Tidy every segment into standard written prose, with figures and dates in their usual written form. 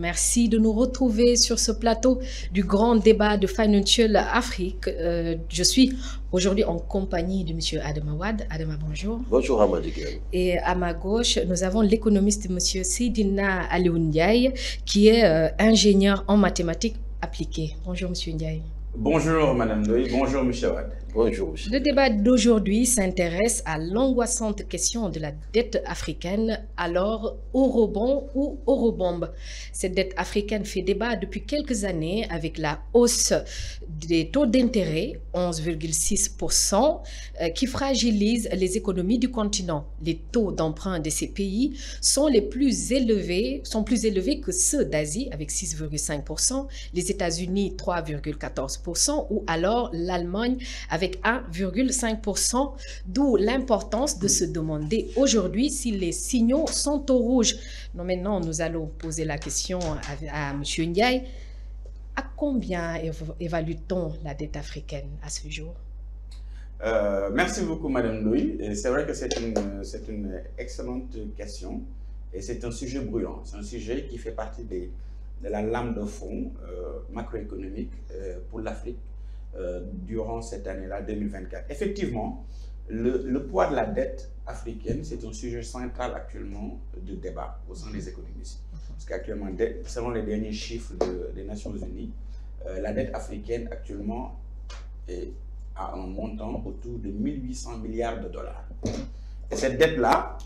Merci de nous retrouver sur ce plateau du grand débat de Financial Afrique. Je suis aujourd'hui en compagnie de M. Adama Wade. Adama, bonjour. Bonjour Amadou. Et à ma gauche, nous avons l'économiste M. Seydina Aliou Ndiaye, qui est ingénieur en mathématiques appliquées. Bonjour M. Ndiaye. Bonjour Madame Ndoye, bonjour M. Wade. Bonjour monsieur. Le débat d'aujourd'hui s'intéresse à l'angoissante question de la dette africaine, alors eurobond ou eurobombe. Cette dette africaine fait débat depuis quelques années avec la hausse des taux d'intérêt, 11,6%, qui fragilise les économies du continent. Les taux d'emprunt de ces pays sont plus élevés que ceux d'Asie avec 6,5%, les États-Unis 3,14% ou alors l'Allemagne avec 1,5%, d'où l'importance de se demander aujourd'hui si les signaux sont au rouge. Donc maintenant, nous allons poser la question à M. Ndiaye. À combien évalue-t-on la dette africaine à ce jour? Merci beaucoup Madame Ndoye. C'est vrai que c'est une excellente question et c'est un sujet brûlant. C'est un sujet qui fait partie de la lame de fond macroéconomique pour l'Afrique durant cette année-là, 2024. Effectivement, le poids de la dette africaine, c'est un sujet central actuellement de débat au sein des économistes. Parce qu'actuellement, selon les derniers chiffres des Nations Unies, la dette africaine actuellement est à un montant autour de 1800 milliards de dollars. Et cette dette-là,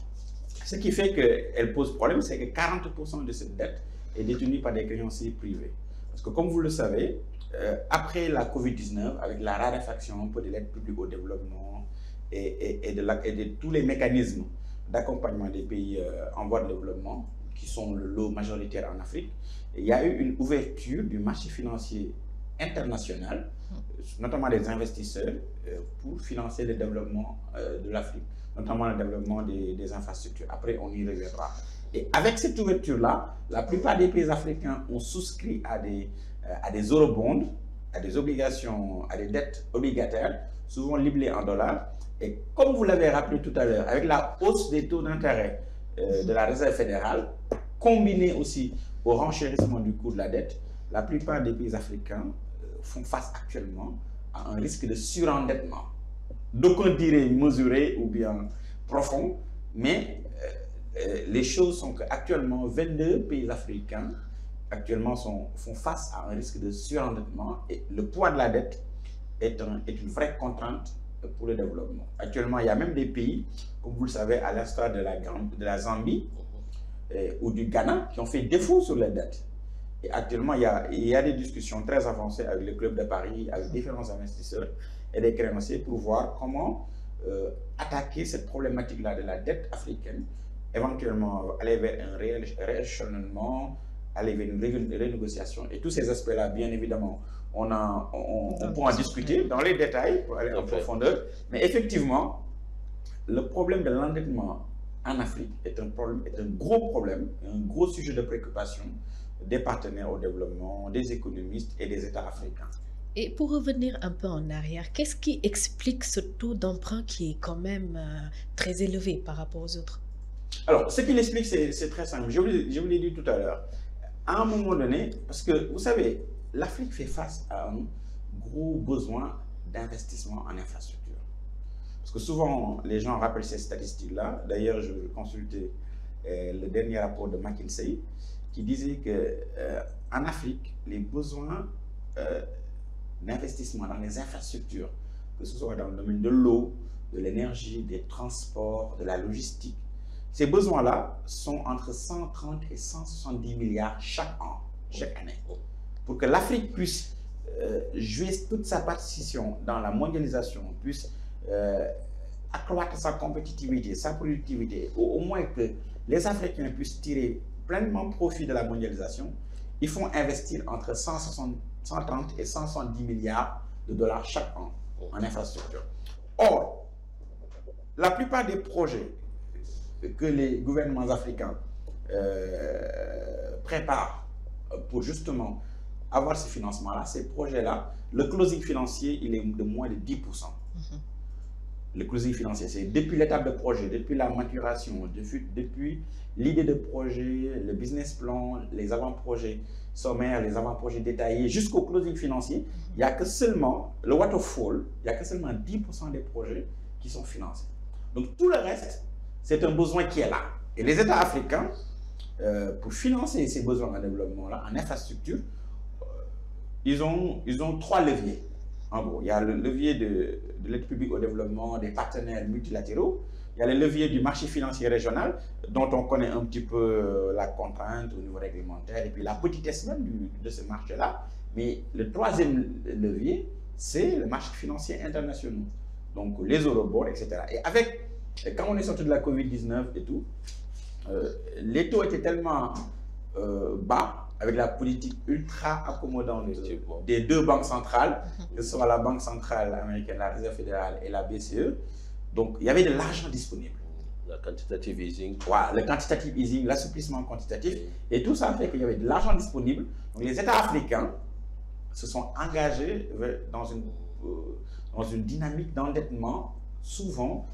ce qui fait qu'elle pose problème, c'est que 40% de cette dette est détenue par des créanciers privés. Parce que comme vous le savez, après la Covid-19, avec la raréfaction un peu de l'aide publique au développement et de tous les mécanismes d'accompagnement des pays en voie de développement, qui sont le lot majoritaire en Afrique, il y a eu une ouverture du marché financier international, notamment des investisseurs, pour financer le développement de l'Afrique, notamment le développement des infrastructures. Après, on y reviendra. Et avec cette ouverture-là, la plupart des pays africains ont souscrit à des eurobonds, à des obligations, à des dettes obligataires, souvent libellées en dollars. Et comme vous l'avez rappelé tout à l'heure, avec la hausse des taux d'intérêt de la Réserve fédérale, combinée aussi au renchérissement du coût de la dette, la plupart des pays africains font face actuellement à un risque de surendettement. D'aucuns diraient mesuré ou bien profond, mais les choses sont qu'actuellement, 22 pays africains actuellement font face à un risque de surendettement et le poids de la dette est une vraie contrainte pour le développement. Actuellement, il y a même des pays, comme vous le savez, à l'instar de la Zambie ou du Ghana, qui ont fait défaut sur les dettes. Et actuellement, il y a des discussions très avancées avec le Club de Paris, avec différents investisseurs et des créanciers pour voir comment attaquer cette problématique-là de la dette africaine, éventuellement aller vers un rééchelonnement, aller vers une renégociation. Et tous ces aspects-là, bien évidemment, on peut en discuter dans les détails pour aller en profondeur. Mais effectivement, le problème de l'endettement en Afrique est un gros problème, un gros sujet de préoccupation des partenaires au développement, des économistes et des États africains. Et pour revenir un peu en arrière, qu'est-ce qui explique ce taux d'emprunt qui est quand même très élevé par rapport aux autres? Alors, ce qui l'explique, c'est très simple. Je vous l'ai dit tout à l'heure. À un moment donné, parce que vous savez, l'Afrique fait face à un gros besoin d'investissement en infrastructure. Parce que souvent, les gens rappellent ces statistiques-là. D'ailleurs, je consultais le dernier rapport de McKinsey qui disait qu'en Afrique, les besoins d'investissement dans les infrastructures, que ce soit dans le domaine de l'eau, de l'énergie, des transports, de la logistique, ces besoins-là sont entre 130 et 170 milliards chaque année. Pour que l'Afrique puisse jouer toute sa partition dans la mondialisation, puisse accroître sa compétitivité, sa productivité, au moins que les Africains puissent tirer pleinement profit de la mondialisation, ils font investir entre 130 et 170 milliards de dollars chaque an en infrastructure. Or, la plupart des projets que les gouvernements africains préparent pour justement avoir ces financements-là, ces projets-là, le closing financier, il est de moins de 10%. le closing financier. C'est depuis l'étape de projet, depuis la maturation, depuis l'idée de projet, le business plan, les avant-projets sommaires, les avant-projets détaillés, jusqu'au closing financier. Il n'y a que seulement, le waterfall, il n'y a que seulement 10% des projets qui sont financés. Donc tout le reste, c'est un besoin qui est là. Et les États africains, pour financer ces besoins en développement-là, en infrastructure, ils ont 3 leviers. En gros, il y a le levier de l'aide publique au développement, des partenaires multilatéraux. Il y a le levier du marché financier régional, dont on connaît un petit peu la contrainte au niveau réglementaire et puis la petitesse même de ce marché-là. Mais le troisième levier, c'est le marché financier international. Donc les eurobonds, etc. Et quand on est sorti de la Covid-19 et tout, les taux étaient tellement bas, avec la politique ultra accommodante des 2 banques centrales, que ce soit la Banque centrale américaine, la Réserve fédérale et la BCE. Donc, il y avait de l'argent disponible. La quantitative easing. Voilà, le quantitative easing, l'assouplissement quantitatif. Et tout ça fait qu'il y avait de l'argent disponible. Donc, les États africains se sont engagés dans une dynamique d'endettement, souvent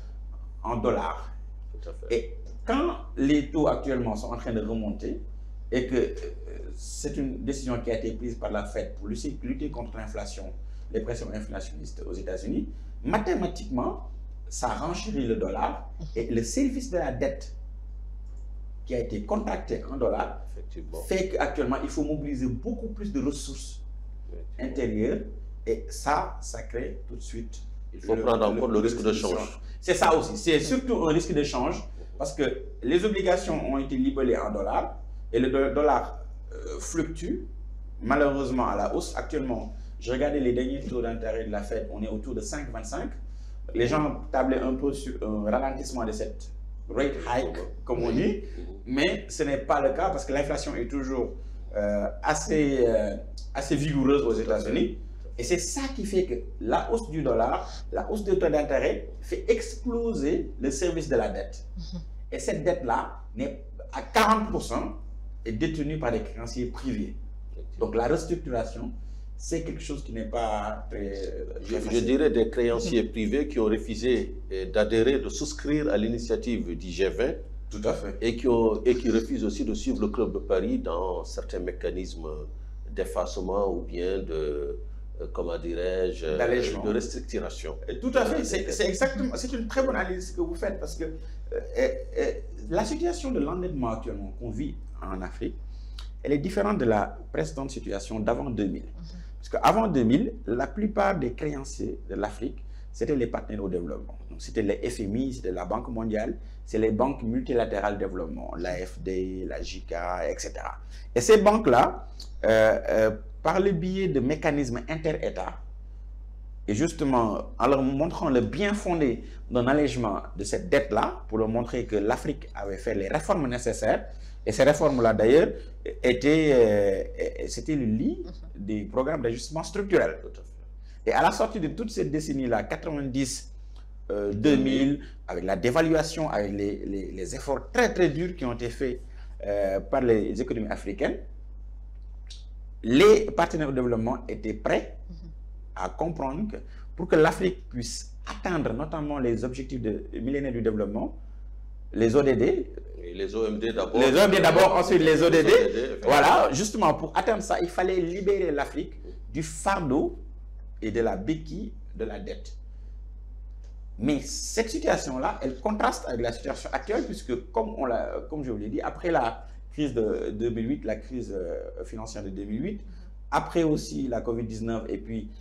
en dollars. Tout à fait. Et quand les taux actuellement sont en train de remonter, et que c'est une décision qui a été prise par la Fed pour lutter contre l'inflation, les pressions inflationnistes aux États-Unis, mathématiquement, ça renchérit le dollar et le service de la dette qui a été contracté en dollars fait qu'actuellement, il faut mobiliser beaucoup plus de ressources intérieures et ça crée tout de suite. Il faut prendre en compte le risque de change. C'est ça aussi, c'est surtout un risque de change parce que les obligations ont été libellées en dollars et le dollar fluctue malheureusement à la hausse. Actuellement, je regardais les derniers taux d'intérêt de la Fed, on est autour de 5,25. Les gens tablaient un peu sur un ralentissement de cette rate hike, comme on dit, mais ce n'est pas le cas parce que l'inflation est toujours assez vigoureuse aux États-Unis. Et c'est ça qui fait que la hausse du dollar, la hausse des taux d'intérêt fait exploser le service de la dette. Et cette dette-là, à 40%, est détenue par des créanciers privés. Donc la restructuration, c'est quelque chose qui n'est pas très facile. Je dirais des créanciers privés qui ont refusé d'adhérer, de souscrire à l'initiative du G20. Tout à fait. Et qui refusent aussi de suivre le Club de Paris dans certains mécanismes d'effacement ou bien de, comment dirais-je, de restructuration. Tout à fait. C'est une très bonne analyse que vous faites parce que la situation de l'endettement actuellement qu'on vit en Afrique, elle est différente de la précédente situation d'avant 2000. Parce qu'avant 2000, la plupart des créanciers de l'Afrique, c'était les partenaires au développement. Donc, c'était les FMI, c'était la Banque mondiale, c'est les banques multilatérales de développement, l'AFD, la JICA, etc. Et ces banques-là, par le biais de mécanismes inter-États, et justement en leur montrant le bien fondé d'un allègement de cette dette-là, pour leur montrer que l'Afrique avait fait les réformes nécessaires, et ces réformes-là, d'ailleurs, c'était le lit des programmes d'ajustement structurel. Et à la sortie de toute cette décennie-là, 90, 2000, avec la dévaluation, avec les efforts très très durs qui ont été faits par les économies africaines, les partenaires au développement étaient prêts à comprendre que pour que l'Afrique puisse atteindre notamment les objectifs de millénaire du développement, les ODD, et les OMD d'abord. Les OMD d'abord, ensuite les ODD. Voilà, justement, pour atteindre ça, il fallait libérer l'Afrique du fardeau et de la béquille de la dette. Mais cette situation-là, elle contraste avec la situation actuelle, puisque, comme je vous l'ai dit, après la crise de 2008, la crise financière de 2008, après aussi la Covid-19 et puis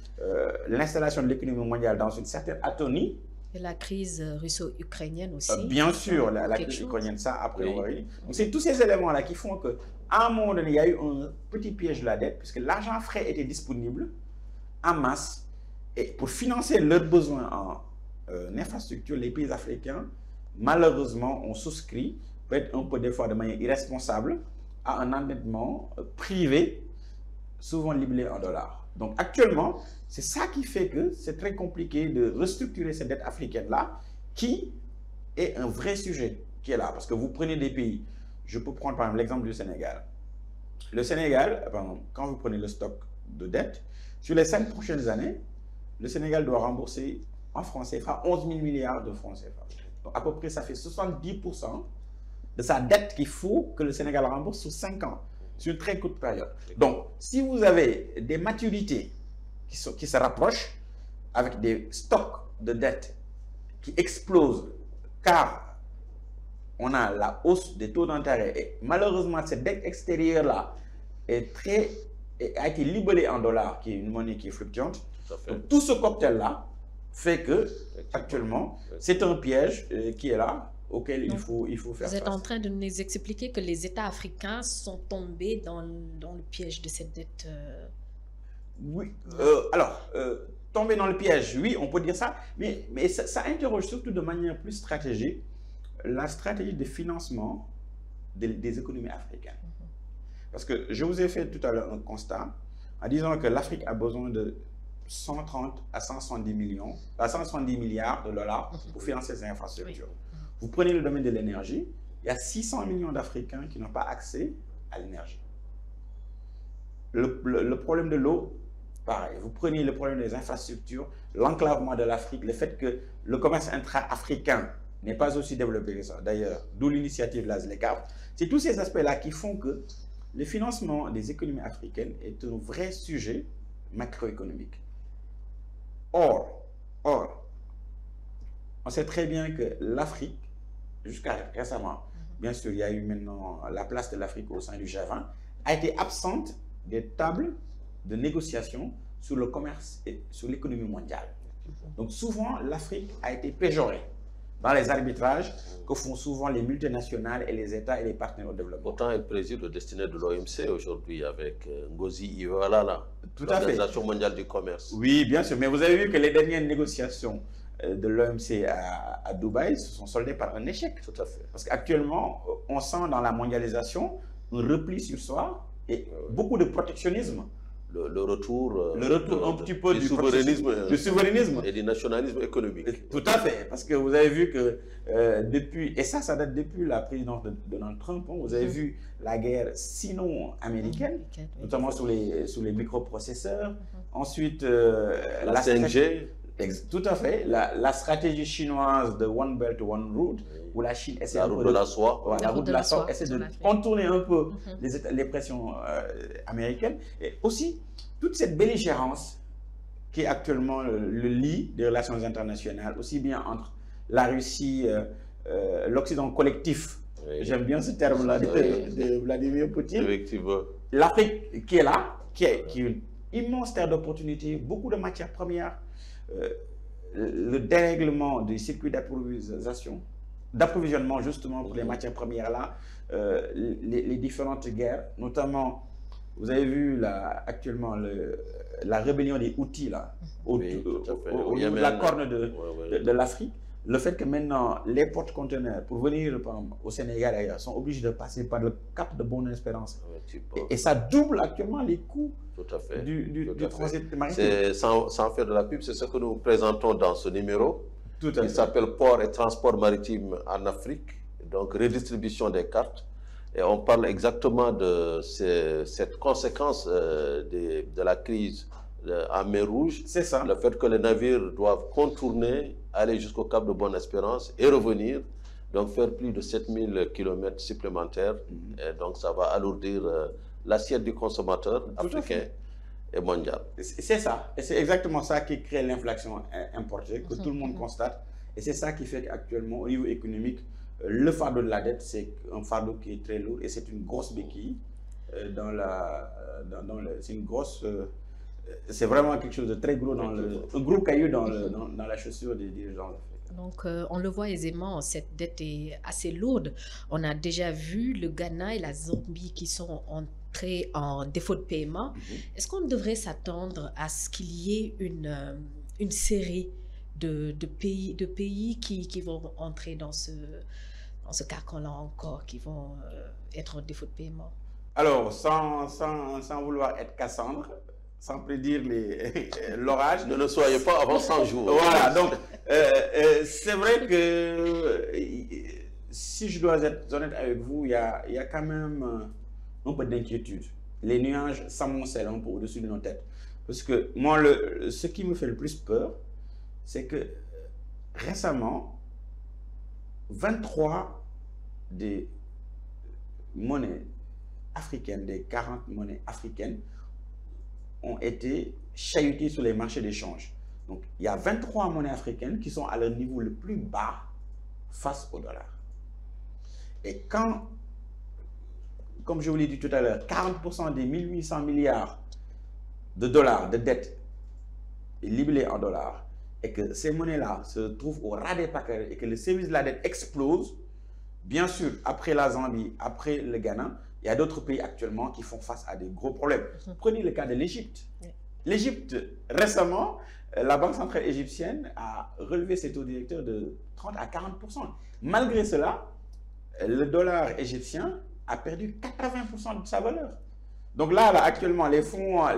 l'installation de l'économie mondiale dans une certaine atonie. Et la crise russo-ukrainienne aussi. Bien sûr, la crise ukrainienne, ça, après, on va y. Donc, c'est tous ces éléments-là qui font qu'à un moment donné, il y a eu un petit piège de la dette, puisque l'argent frais était disponible en masse. Et pour financer leurs besoins en infrastructure, les pays africains, malheureusement, ont souscrit, peut-être un peu des fois de manière irresponsable, à un endettement privé, souvent libellé en dollars. Donc actuellement, c'est ça qui fait que c'est très compliqué de restructurer cette dette africaine-là, qui est un vrai sujet qui est là. Parce que vous prenez des pays, je peux prendre par exemple l'exemple du Sénégal. Le Sénégal, quand vous prenez le stock de dette, sur les 5 prochaines années, le Sénégal doit rembourser en francs CFA, 11 000 milliards de francs CFA. Donc, à peu près, ça fait 70% de sa dette qu'il faut que le Sénégal rembourse sur 5 ans, sur une très courte période. Donc, si vous avez des maturités qui se rapprochent, avec des stocks de dettes qui explosent, car on a la hausse des taux d'intérêt, et malheureusement, cette dette extérieure-là a été libellée en dollars, qui est une monnaie qui est fluctuante. Donc, tout ce cocktail-là fait que, actuellement, c'est un piège qui est là, auquel il faut faire face. Vous êtes en train de nous expliquer que les États africains sont tombés dans le piège de cette dette. Oui, alors, tomber dans le piège, oui, on peut dire ça, mais ça interroge surtout de manière plus stratégique la stratégie de financement des économies africaines. Parce que je vous ai fait tout à l'heure un constat en disant que l'Afrique a besoin de 130 à 170 milliards de dollars pour financer ses infrastructures. Oui. Vous prenez le domaine de l'énergie, il y a 600 millions d'Africains qui n'ont pas accès à l'énergie. Le problème de l'eau, pareil. Vous prenez le problème des infrastructures, l'enclavement de l'Afrique, le fait que le commerce intra-africain n'est pas aussi développé que ça. D'ailleurs, d'où l'initiative LASLECAF. C'est tous ces aspects-là qui font que le financement des économies africaines est un vrai sujet macroéconomique. Or, on sait très bien que l'Afrique, jusqu'à récemment, bien sûr, il y a eu maintenant la place de l'Afrique au sein du G20, a été absente des tables de négociation sur le commerce et sur l'économie mondiale. Donc souvent, l'Afrique a été péjorée dans les arbitrages que font souvent les multinationales et les États et les partenaires au développement. Pourtant, elle préside le destiné de l'OMC aujourd'hui avec Ngozi Iweala, l'Organisation mondiale du commerce. Oui, bien sûr, mais vous avez vu que les dernières négociations de l'OMC à Dubaï se sont soldées par un échec. Tout à fait. Parce qu'actuellement, on sent dans la mondialisation un repli sur soi et beaucoup de protectionnisme. Le retour un petit peu du souverainisme et du nationalisme économique. Tout à fait, parce que vous avez vu que depuis, et ça date depuis la présidence de Donald Trump, vous avez vu la guerre sino-américaine, notamment sur les microprocesseurs, ensuite la 5G. Tout à fait, la stratégie chinoise de One Belt, One Road, où la Chine essaie la route de la soie. La route de la soie essaie de contourner un peu les pressions américaines. Et aussi, toute cette belligérance qui est actuellement le lit des relations internationales, aussi bien entre la Russie, l'Occident collectif, j'aime bien ce terme-là de Vladimir Poutine. Effectivement. L'Afrique qui est là, qui est une immense terre d'opportunités, beaucoup de matières premières, le dérèglement du circuit d'approvisionnement justement pour les matières premières là, les différentes guerres, notamment, vous avez vu là, actuellement la rébellion des Houthis là, au niveau de la corne de l'Afrique. Le fait que maintenant les porte-conteneurs pour venir au Sénégal ailleurs sont obligés de passer par le cap de Bonne-Espérance. Et ça double actuellement les coûts du transit maritime. Sans faire de la pub, c'est ce que nous présentons dans ce numéro. Il s'appelle Port et transport maritime en Afrique, donc redistribution des cartes. Et on parle exactement de cette conséquence de la crise en mer Rouge. C'est ça. Le fait que les navires doivent contourner, aller jusqu'au cap de Bonne-Espérance et revenir, donc faire plus de 7000 km supplémentaires. Et donc ça va alourdir l'assiette du consommateur africain et mondial. C'est ça. Et c'est exactement ça qui crée l'inflation importée, que tout le monde constate. Et c'est ça qui fait qu'actuellement, au niveau économique, le fardeau de la dette, c'est un fardeau qui est très lourd et c'est une grosse béquille. C'est une grosse... c'est vraiment quelque chose de très gros, un gros caillou dans la chaussure des dirigeants africains. Donc, on le voit aisément, cette dette est assez lourde. On a déjà vu le Ghana et la Zambie qui sont entrés en défaut de paiement. Est-ce qu'on devrait s'attendre à ce qu'il y ait une série de pays qui vont entrer dans ce carcan-là encore, qui vont être en défaut de paiement? Alors, sans vouloir être Cassandre, sans prédire l'orage. Ne le soyez pas avant 100 jours. Voilà, donc c'est vrai que si je dois être honnête avec vous, il y a quand même un peu d'inquiétude. Les nuages s'amoncellent un peu au-dessus de nos têtes. Parce que moi, ce qui me fait le plus peur, c'est que récemment, 23 des monnaies africaines, des 40 monnaies africaines, ont été chahutées sur les marchés d'échange. Donc, il y a 23 monnaies africaines qui sont à leur niveau le plus bas face au dollar. Et quand, comme je vous l'ai dit tout à l'heure, 40% des 1800 milliards de dollars de dette est libellé en dollars, et que ces monnaies-là se trouvent au ras des pâquerettes et que le service de la dette explose, bien sûr, après la Zambie, après le Ghana, il y a d'autres pays actuellement qui font face à des gros problèmes. Prenez le cas de l'Égypte. L'Égypte, récemment, la Banque centrale égyptienne a relevé ses taux directeurs de 30 à 40%. Malgré cela, le dollar égyptien a perdu 80% de sa valeur. Donc là, actuellement, les fonds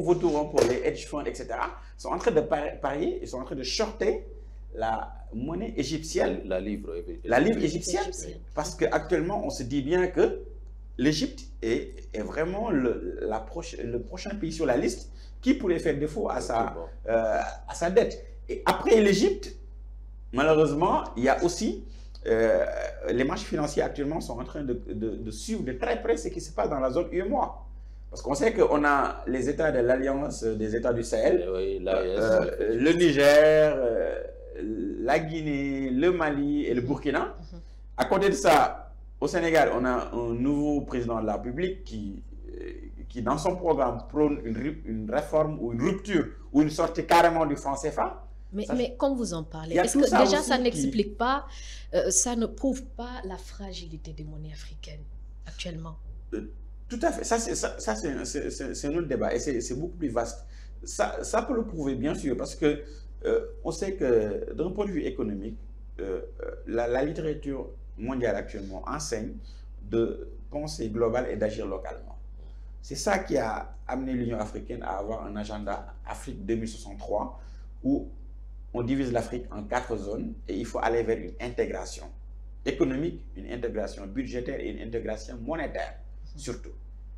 vautours pour les hedge funds, etc., sont en train de parier, ils sont en train de shorter la monnaie égyptienne. La livre égyptienne. Parce qu'actuellement, on se dit bien que l'Égypte est vraiment le prochain pays sur la liste qui pourrait faire défaut à sa dette. Et après l'Égypte, malheureusement, il y a aussi les marchés financiers actuellement sont en train de suivre de très près ce qui se passe dans la zone UEMOA. Parce qu'on sait qu'on a les États de l'Alliance des États du Sahel, le Niger, la Guinée, le Mali et le Burkina. À côté de ça, au Sénégal, on a un nouveau président de la République qui dans son programme, prône une réforme ou une rupture ou une sortie carrément du franc CFA. Mais comme vous en parlez, est-ce que déjà ça n'explique pas, ça ne prouve pas la fragilité des monnaies africaines actuellement? Tout à fait. Ça, c'est un autre débat et c'est beaucoup plus vaste. Ça peut le prouver, bien sûr, parce que on sait que d'un point de vue économique, la littérature mondiale actuellement enseigne de penser global et d'agir localement. C'est ça qui a amené l'Union africaine à avoir un agenda Afrique 2063 où on divise l'Afrique en 4 zones et il faut aller vers une intégration économique, une intégration budgétaire et une intégration monétaire surtout.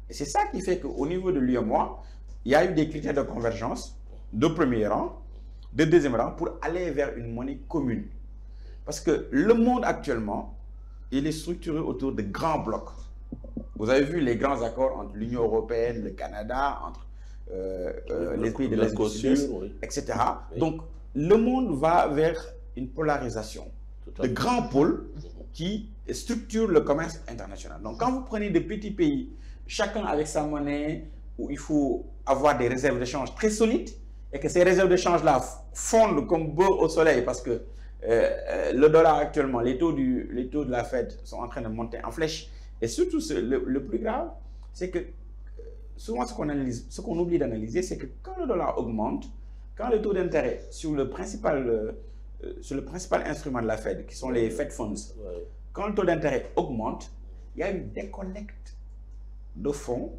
Et c'est ça qui fait qu'au niveau de l'UEMOA, il y a eu des critères de convergence de premier rang, de deuxième rang pour aller vers une monnaie commune. Parce que le monde actuellement, il est structuré autour de grands blocs. Vous avez vu les grands accords entre l'Union européenne, le Canada, entre les pays de l'Est du Sud-Est, etc. Oui. Donc, le monde va vers une polarisation de grands pôles qui structurent le commerce international. Donc, quand vous prenez des petits pays, chacun avec sa monnaie, où il faut avoir des réserves de change très solides, et que ces réserves de change-là fondent comme beurre au soleil, parce que le dollar actuellement, les taux de la Fed sont en train de monter en flèche. Et surtout, le plus grave, c'est que souvent ce qu'on oublie d'analyser, c'est que quand le dollar augmente, quand le taux d'intérêt sur le principal instrument de la Fed, qui sont les Fed Funds, quand le taux d'intérêt augmente, il y a une décollecte de fonds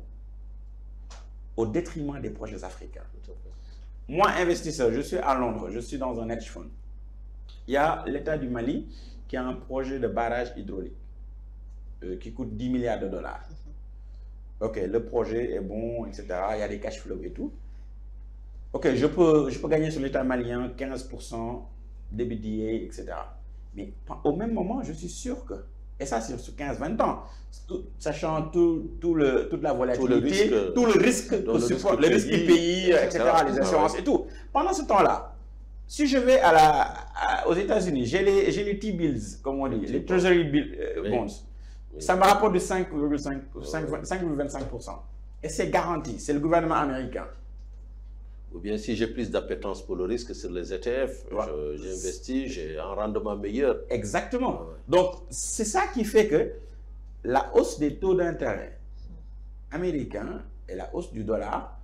au détriment des projets africains. Moi, investisseur, je suis à Londres, je suis dans un hedge fund. Il y a l'État du Mali qui a un projet de barrage hydraulique qui coûte 10 milliards de dollars. Ok, le projet est bon, etc. Il y a des cash flows et tout. Ok, je peux gagner sur l'État malien 15% d'EBITDA, etc. Mais au même moment, je suis sûr que, et ça c'est sur 15-20 ans, sachant toute la volatilité, tout le risque du pays, etc., les assurances et tout. Pendant ce temps-là, si je vais aux États-Unis, j'ai les T-bills, comme on dit, les Treasury bonds. Ça me rapporte de 5,25%. Et c'est garanti, c'est le gouvernement américain. Ou bien si j'ai plus d'appétence pour le risque sur les ETF, j'investis, j'ai un rendement meilleur. Exactement. Donc, c'est ça qui fait que la hausse des taux d'intérêt américains et la hausse du dollar,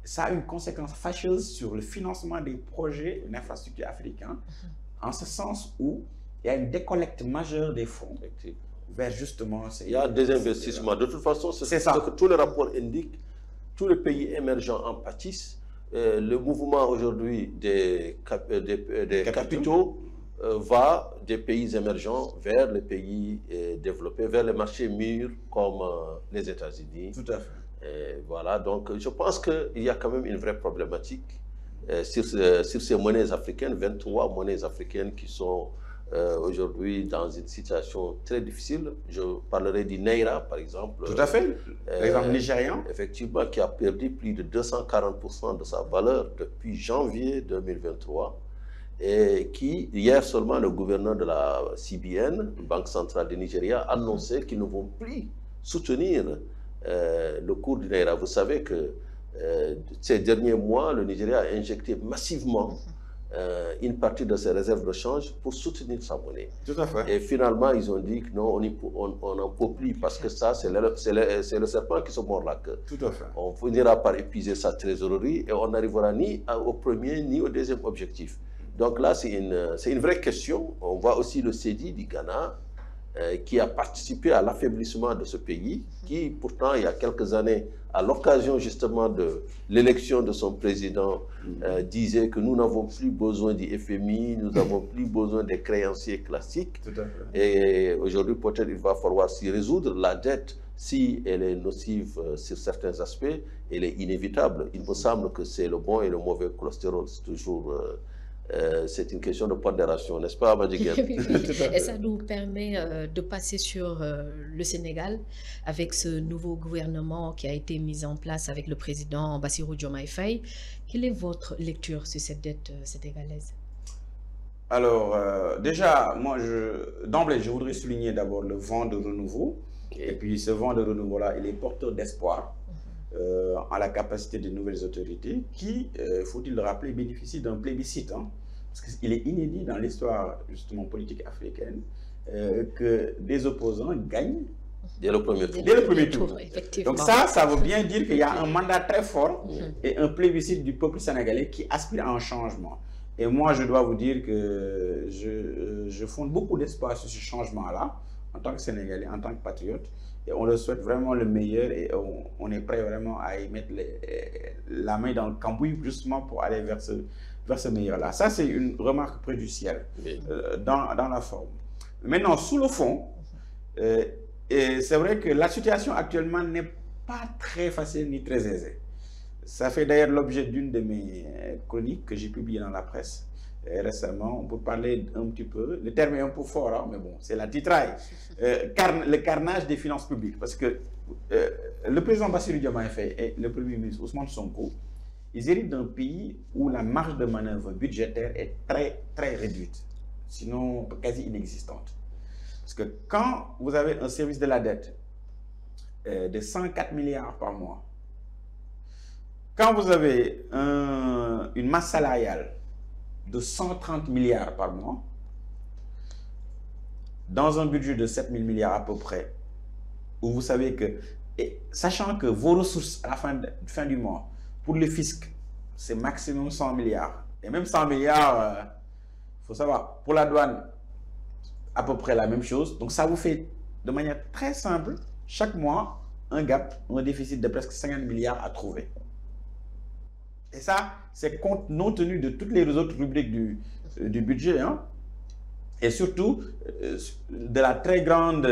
ça a une conséquence fâcheuse sur le financement des projets d'infrastructure africains, en ce sens où il y a une décollecte majeure des fonds vers justement... Il y a des investissements. De toute façon, c'est ce que tous les rapports indiquent. Tous les pays émergents en pâtissent. Le mouvement aujourd'hui des capitaux va des pays émergents vers les pays développés, vers les marchés mûrs comme les États-Unis. Tout à fait. Voilà, donc je pense qu'il y a quand même une vraie problématique sur ces monnaies africaines, 23 monnaies africaines qui sont aujourd'hui dans une situation très difficile. Je parlerai du Naira, par exemple. Tout à fait. L'exemple nigérian. Effectivement, qui a perdu plus de 240% de sa valeur depuis janvier 2023. Et qui, hier seulement, le gouverneur de la CBN, Banque centrale du Nigeria, a annoncé qu'ils ne vont plus soutenir le cours du Naira. Vous savez que ces derniers mois, le Nigeria a injecté massivement une partie de ses réserves de change pour soutenir sa monnaie. Tout à fait. Et finalement, ils ont dit que non, on n'en peut plus parce que ça, c'est le serpent qui se mord la queue. Tout à fait. On finira par épuiser sa trésorerie et on n'arrivera ni au premier ni au deuxième objectif. Donc là, c'est une vraie question. On voit aussi le CEDI du Ghana qui a participé à l'affaiblissement de ce pays, qui pourtant, il y a quelques années, à l'occasion justement de l'élection de son président, disait que nous n'avons plus besoin du FMI, nous n'avons plus besoin des créanciers classiques. Tout à fait. Et aujourd'hui, peut-être il va falloir s'y résoudre. La dette, si elle est nocive sur certains aspects, elle est inévitable. Il me semble que c'est le bon et le mauvais cholestérol. C'est toujours... c'est une question de pondération, n'est-ce pas, Madjiguel? Et ça nous permet de passer sur le Sénégal avec ce nouveau gouvernement qui a été mis en place avec le président Bassirou Diomaye Faye. Quelle est votre lecture sur cette dette sénégalaise? Alors, déjà, moi, d'emblée, je voudrais souligner d'abord le vent de renouveau. Et puis, ce vent de renouveau-là, il est porteur d'espoir en la capacité des nouvelles autorités qui, faut-il le rappeler, bénéficient d'un plébiscite. Hein, parce qu'il est inédit dans l'histoire, justement, politique africaine que des opposants gagnent dès le premier tour. Dès le premier tour. Effectivement. Donc ça veut bien dire qu'il y a un mandat très fort et un plébiscite du peuple sénégalais qui aspire à un changement. Et moi, je dois vous dire que je fonde beaucoup d'espoir sur ce changement-là, en tant que Sénégalais, en tant que patriote. Et on le souhaite vraiment le meilleur et on est prêt vraiment à y mettre la main dans le cambouis justement pour aller vers ce meilleur-là. Ça, c'est une remarque préjudicielle dans la forme. Maintenant, sous le fond, et c'est vrai que la situation actuellement n'est pas très facile ni très aisée. Ça fait d'ailleurs l'objet d'une de mes chroniques que j'ai publiées dans la presse récemment. On peut parler un petit peu, le terme est un peu fort, hein, mais bon, c'est la titraille. Le carnage des finances publiques. Parce que le président Bassirou Diomaye Faye et le premier ministre Ousmane Sonko, ils héritent d'un pays où la marge de manœuvre budgétaire est très, très réduite, sinon quasi inexistante. Parce que quand vous avez un service de la dette de 104 milliards par mois, quand vous avez une masse salariale de 130 milliards par mois, dans un budget de 7 000 milliards à peu près, où vous savez que, et sachant que vos ressources à la fin du mois, pour le fisc, c'est maximum 100 milliards. Et même 100 milliards, il faut savoir, pour la douane, à peu près la même chose. Donc ça vous fait, de manière très simple, chaque mois, un gap, un déficit de presque 50 milliards à trouver. Et ça, c'est compte non tenu de toutes les autres rubriques du budget, hein, et surtout de la très grande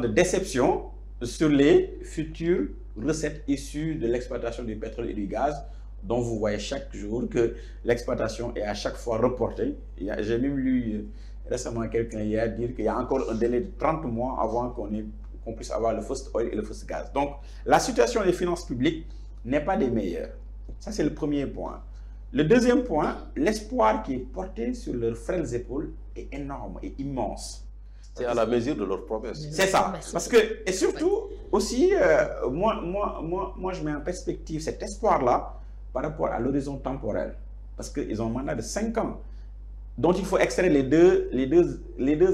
déception sur les futures recettes issues de l'exploitation du pétrole et du gaz, dont vous voyez chaque jour que l'exploitation est à chaque fois reportée. J'ai même lu récemment quelqu'un hier dire qu'il y a encore un délai de 30 mois avant qu'on puisse avoir le first oil et le first gaz. Donc, la situation des finances publiques n'est pas des meilleures. Ça, c'est le premier point. Le deuxième point, l'espoir qui est porté sur leurs frêles épaules est énorme et immense. C'est à la mesure de leurs promesses. C'est ça. Parce que, et surtout, aussi, moi, je mets en perspective cet espoir-là par rapport à l'horizon temporel. Parce qu'ils ont un mandat de 5 ans, dont il faut extraire les deux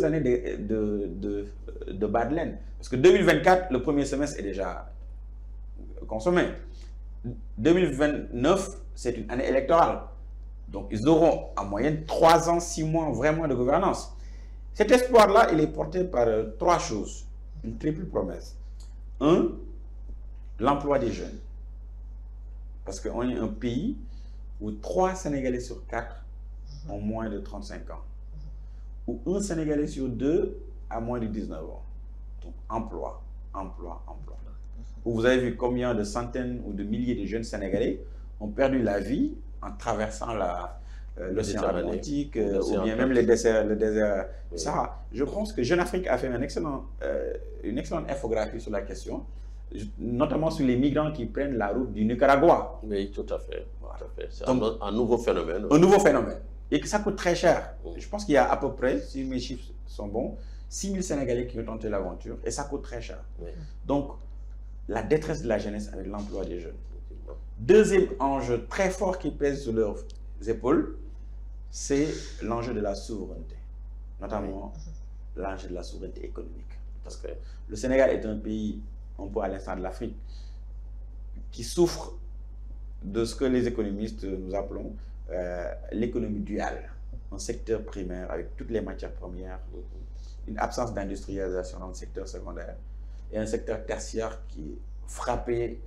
années de bas de laine. Parce que 2024, le premier semestre est déjà consommé. 2029, c'est une année électorale. Donc, ils auront en moyenne 3 ans, 6 mois vraiment de gouvernance. Cet espoir-là, il est porté par 3 choses. Une triple promesse. 1, l'emploi des jeunes. Parce qu'on est un pays où 3 Sénégalais sur 4 ont moins de 35 ans. Où 1 Sénégalais sur 2 a moins de 19 ans. Donc, emploi, emploi, emploi. Où vous avez vu combien de centaines ou de milliers de jeunes Sénégalais ont perdu la vie en traversant l'océan Atlantique, ou bien même le désert du Sahara. Je pense que Jeune Afrique a fait une excellente infographie sur la question, notamment sur les migrants qui prennent la route du Nicaragua. Oui, tout à fait. C'est un nouveau phénomène. Un nouveau phénomène. Et que ça coûte très cher. Je pense qu'il y a à peu près, si mes chiffres sont bons, 6 000 Sénégalais qui ont tenté l'aventure, et ça coûte très cher. Oui. Donc, la détresse de la jeunesse avec l'emploi des jeunes. Deuxième enjeu très fort qui pèse sur leurs épaules, c'est l'enjeu de la souveraineté, notamment l'enjeu de la souveraineté économique. Parce que le Sénégal est un pays, un peu à l'instar de l'Afrique, qui souffre de ce que les économistes nous appelons l'économie duale. Un secteur primaire avec toutes les matières premières, une absence d'industrialisation dans le secteur secondaire, et un secteur tertiaire qui est frappé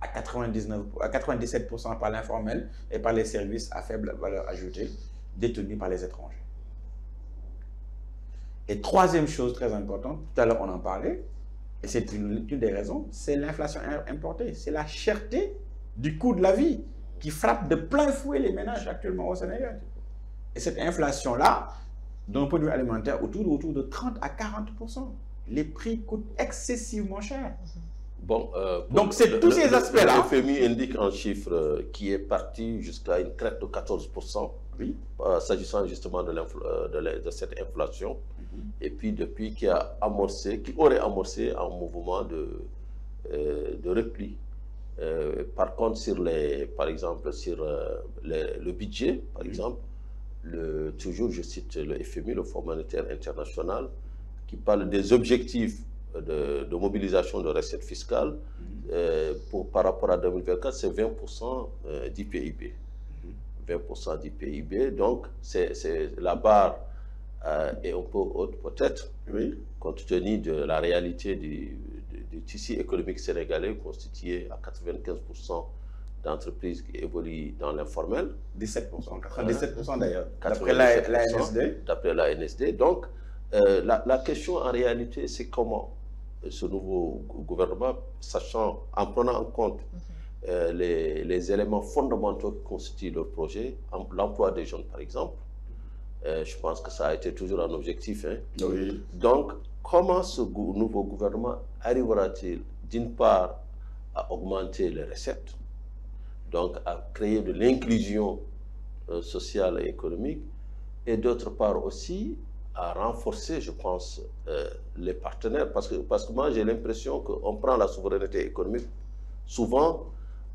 à 97% par l'informel et par les services à faible valeur ajoutée détenus par les étrangers. Et troisième chose très importante, tout à l'heure on en parlait, et c'est une des raisons, c'est l'inflation importée, c'est la cherté du coût de la vie qui frappe de plein fouet les ménages actuellement au Sénégal. Et cette inflation-là, d'un point de vue alimentaire, autour de 30 à 40%. Les prix coûtent excessivement cher. Bon, donc, c'est tous ces aspects-là. Le FMI indique un chiffre qui est parti jusqu'à une crête de 14%, oui. S'agissant justement de cette inflation. Et puis, depuis, qui aurait amorcé un mouvement de repli. Par contre, par exemple, sur le budget, par exemple, toujours, je cite le FMI, le Fonds monétaire international, qui parle des objectifs de mobilisation de recettes fiscales par rapport à 2024, c'est 20% du PIB. 20% du PIB, donc la barre est un peu haute peut-être, oui, compte tenu de la réalité du tissu économique sénégalais constitué à 95% d'entreprises qui évoluent dans l'informel. 17%, 97% d'ailleurs, d'après la NSD. D'après la NSD. Donc, la question en réalité, c'est comment ce nouveau gouvernement, en prenant en compte les éléments fondamentaux qui constituent leur projet, l'emploi des jeunes par exemple, je pense que ça a été toujours un objectif. Hein. Oui. Donc, comment ce nouveau gouvernement arrivera-t-il, d'une part, à augmenter les recettes, donc à créer de l'inclusion sociale et économique, et d'autre part aussi à renforcer, je pense, les partenaires, parce que moi j'ai l'impression qu'on prend la souveraineté économique souvent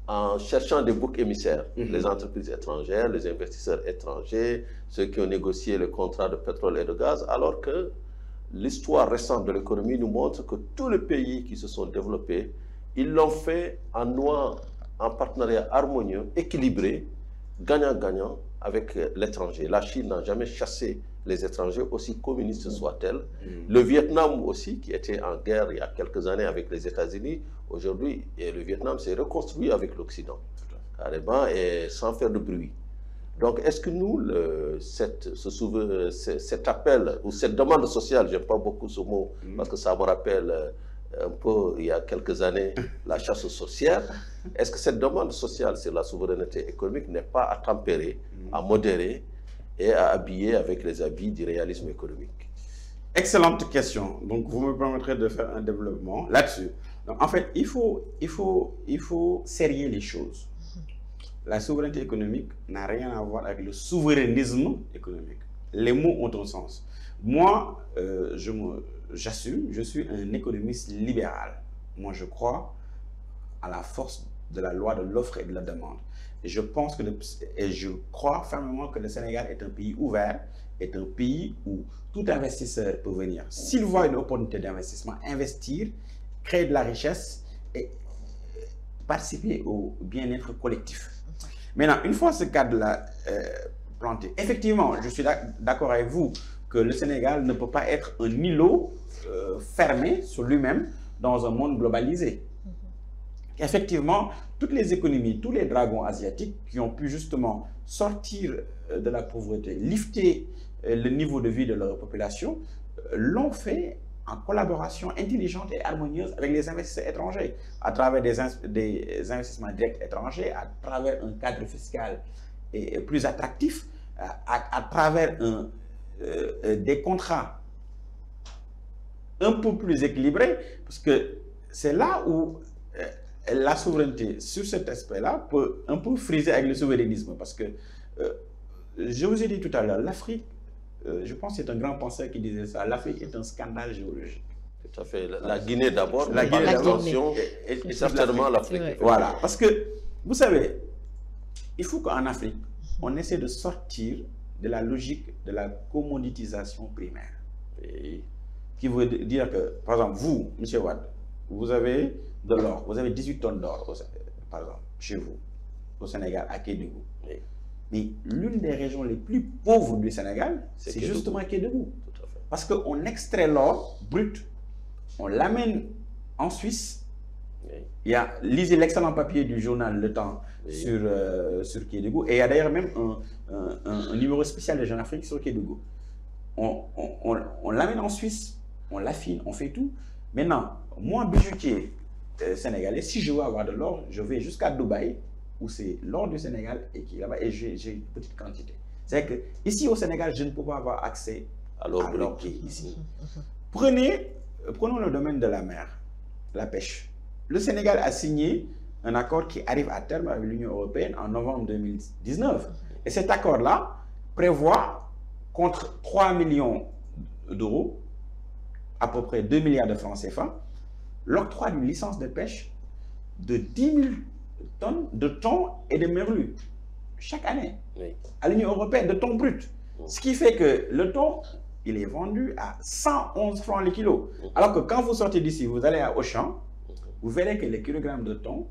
en cherchant des boucs émissaires, les entreprises étrangères, les investisseurs étrangers, ceux qui ont négocié le contrat de pétrole et de gaz, alors que l'histoire récente de l'économie nous montre que tous les pays qui se sont développés, ils l'ont fait en nouant un partenariat harmonieux, équilibré, gagnant-gagnant avec l'étranger. La Chine n'a jamais chassé les étrangers, aussi communistes soient-elles. Le Vietnam aussi, qui était en guerre il y a quelques années avec les États-Unis, aujourd'hui, le Vietnam s'est reconstruit avec l'Occident, carrément, et sans faire de bruit. Donc, est-ce que nous, cet appel ou cette demande sociale, j'aime pas beaucoup ce mot, parce que ça me rappelle un peu, il y a quelques années, la chasse aux sorcières, est-ce que cette demande sociale sur la souveraineté économique n'est pas à tempérer, à modérer et à habiller avec les habits du réalisme économique? Excellente question. Donc, vous me permettrez de faire un développement là-dessus. En fait, il faut serrer les choses. La souveraineté économique n'a rien à voir avec le souverainisme économique. Les mots ont un sens. Moi, j'assume, je suis un économiste libéral. Moi, je crois à la force de la loi de l'offre et de la demande. Et je crois fermement que le Sénégal est un pays ouvert, est un pays où tout investisseur peut venir. S'il voit une opportunité d'investissement, investir, créer de la richesse et participer au bien-être collectif. Maintenant, une fois ce cadre-là planté, effectivement, je suis d'accord avec vous que le Sénégal ne peut pas être un îlot fermé sur lui-même dans un monde globalisé. Effectivement, toutes les économies, tous les dragons asiatiques qui ont pu justement sortir de la pauvreté, lifter le niveau de vie de leur population, l'ont fait en collaboration intelligente et harmonieuse avec les investisseurs étrangers, à travers des investissements directs étrangers, à travers un cadre fiscal plus attractif, à travers des contrats un peu plus équilibrés, parce que c'est là où la souveraineté sur cet aspect-là peut un peu friser avec le souverainisme, parce que je vous ai dit tout à l'heure, l'Afrique, je pense que c'est un grand penseur qui disait ça, l'Afrique est un scandale géologique. Tout à fait. La Guinée d'abord, la Guinée d'abord, et certainement l'Afrique. Voilà, parce que, vous savez, il faut qu'en Afrique, on essaie de sortir de la logique de la commoditisation primaire. Oui. Qui veut dire que, par exemple, vous, M. Wade, vous avez de l'or, vous avez 18 tonnes d'or, par exemple, chez vous, au Sénégal, à Kédougou. Oui. Mais l'une des régions les plus pauvres du Sénégal, c'est justement Kédougou. Parce qu'on extrait l'or brut, on l'amène en Suisse. Oui. Il y a, lisez l'excellent papier du journal Le Temps, oui, sur Kédougou. Et il y a d'ailleurs même un numéro spécial de Jeune Afrique sur Kédougou. On l'amène en Suisse, on l'affine, on fait tout. Maintenant, moi, bijoutier sénégalais, si je veux avoir de l'or, je vais jusqu'à Dubaï, où c'est l'or du Sénégal et qui est là-bas, et j'ai une petite quantité. C'est que ici au Sénégal, je ne peux pas avoir accès à l'or qui est ici. Prenons le domaine de la mer, la pêche. Le Sénégal a signé un accord qui arrive à terme avec l'Union européenne en novembre 2019. Et cet accord-là prévoit, contre 3 millions d'euros, à peu près 2 milliards de francs CFA, l'octroi d'une licence de pêche de 10 000 tonnes de thon et de merlu chaque année, oui, à l'Union européenne, de thon brut. Ce qui fait que le thon, il est vendu à 111 francs le kilo. Alors que quand vous sortez d'ici, vous allez à Auchan, vous verrez que les kilogrammes de thon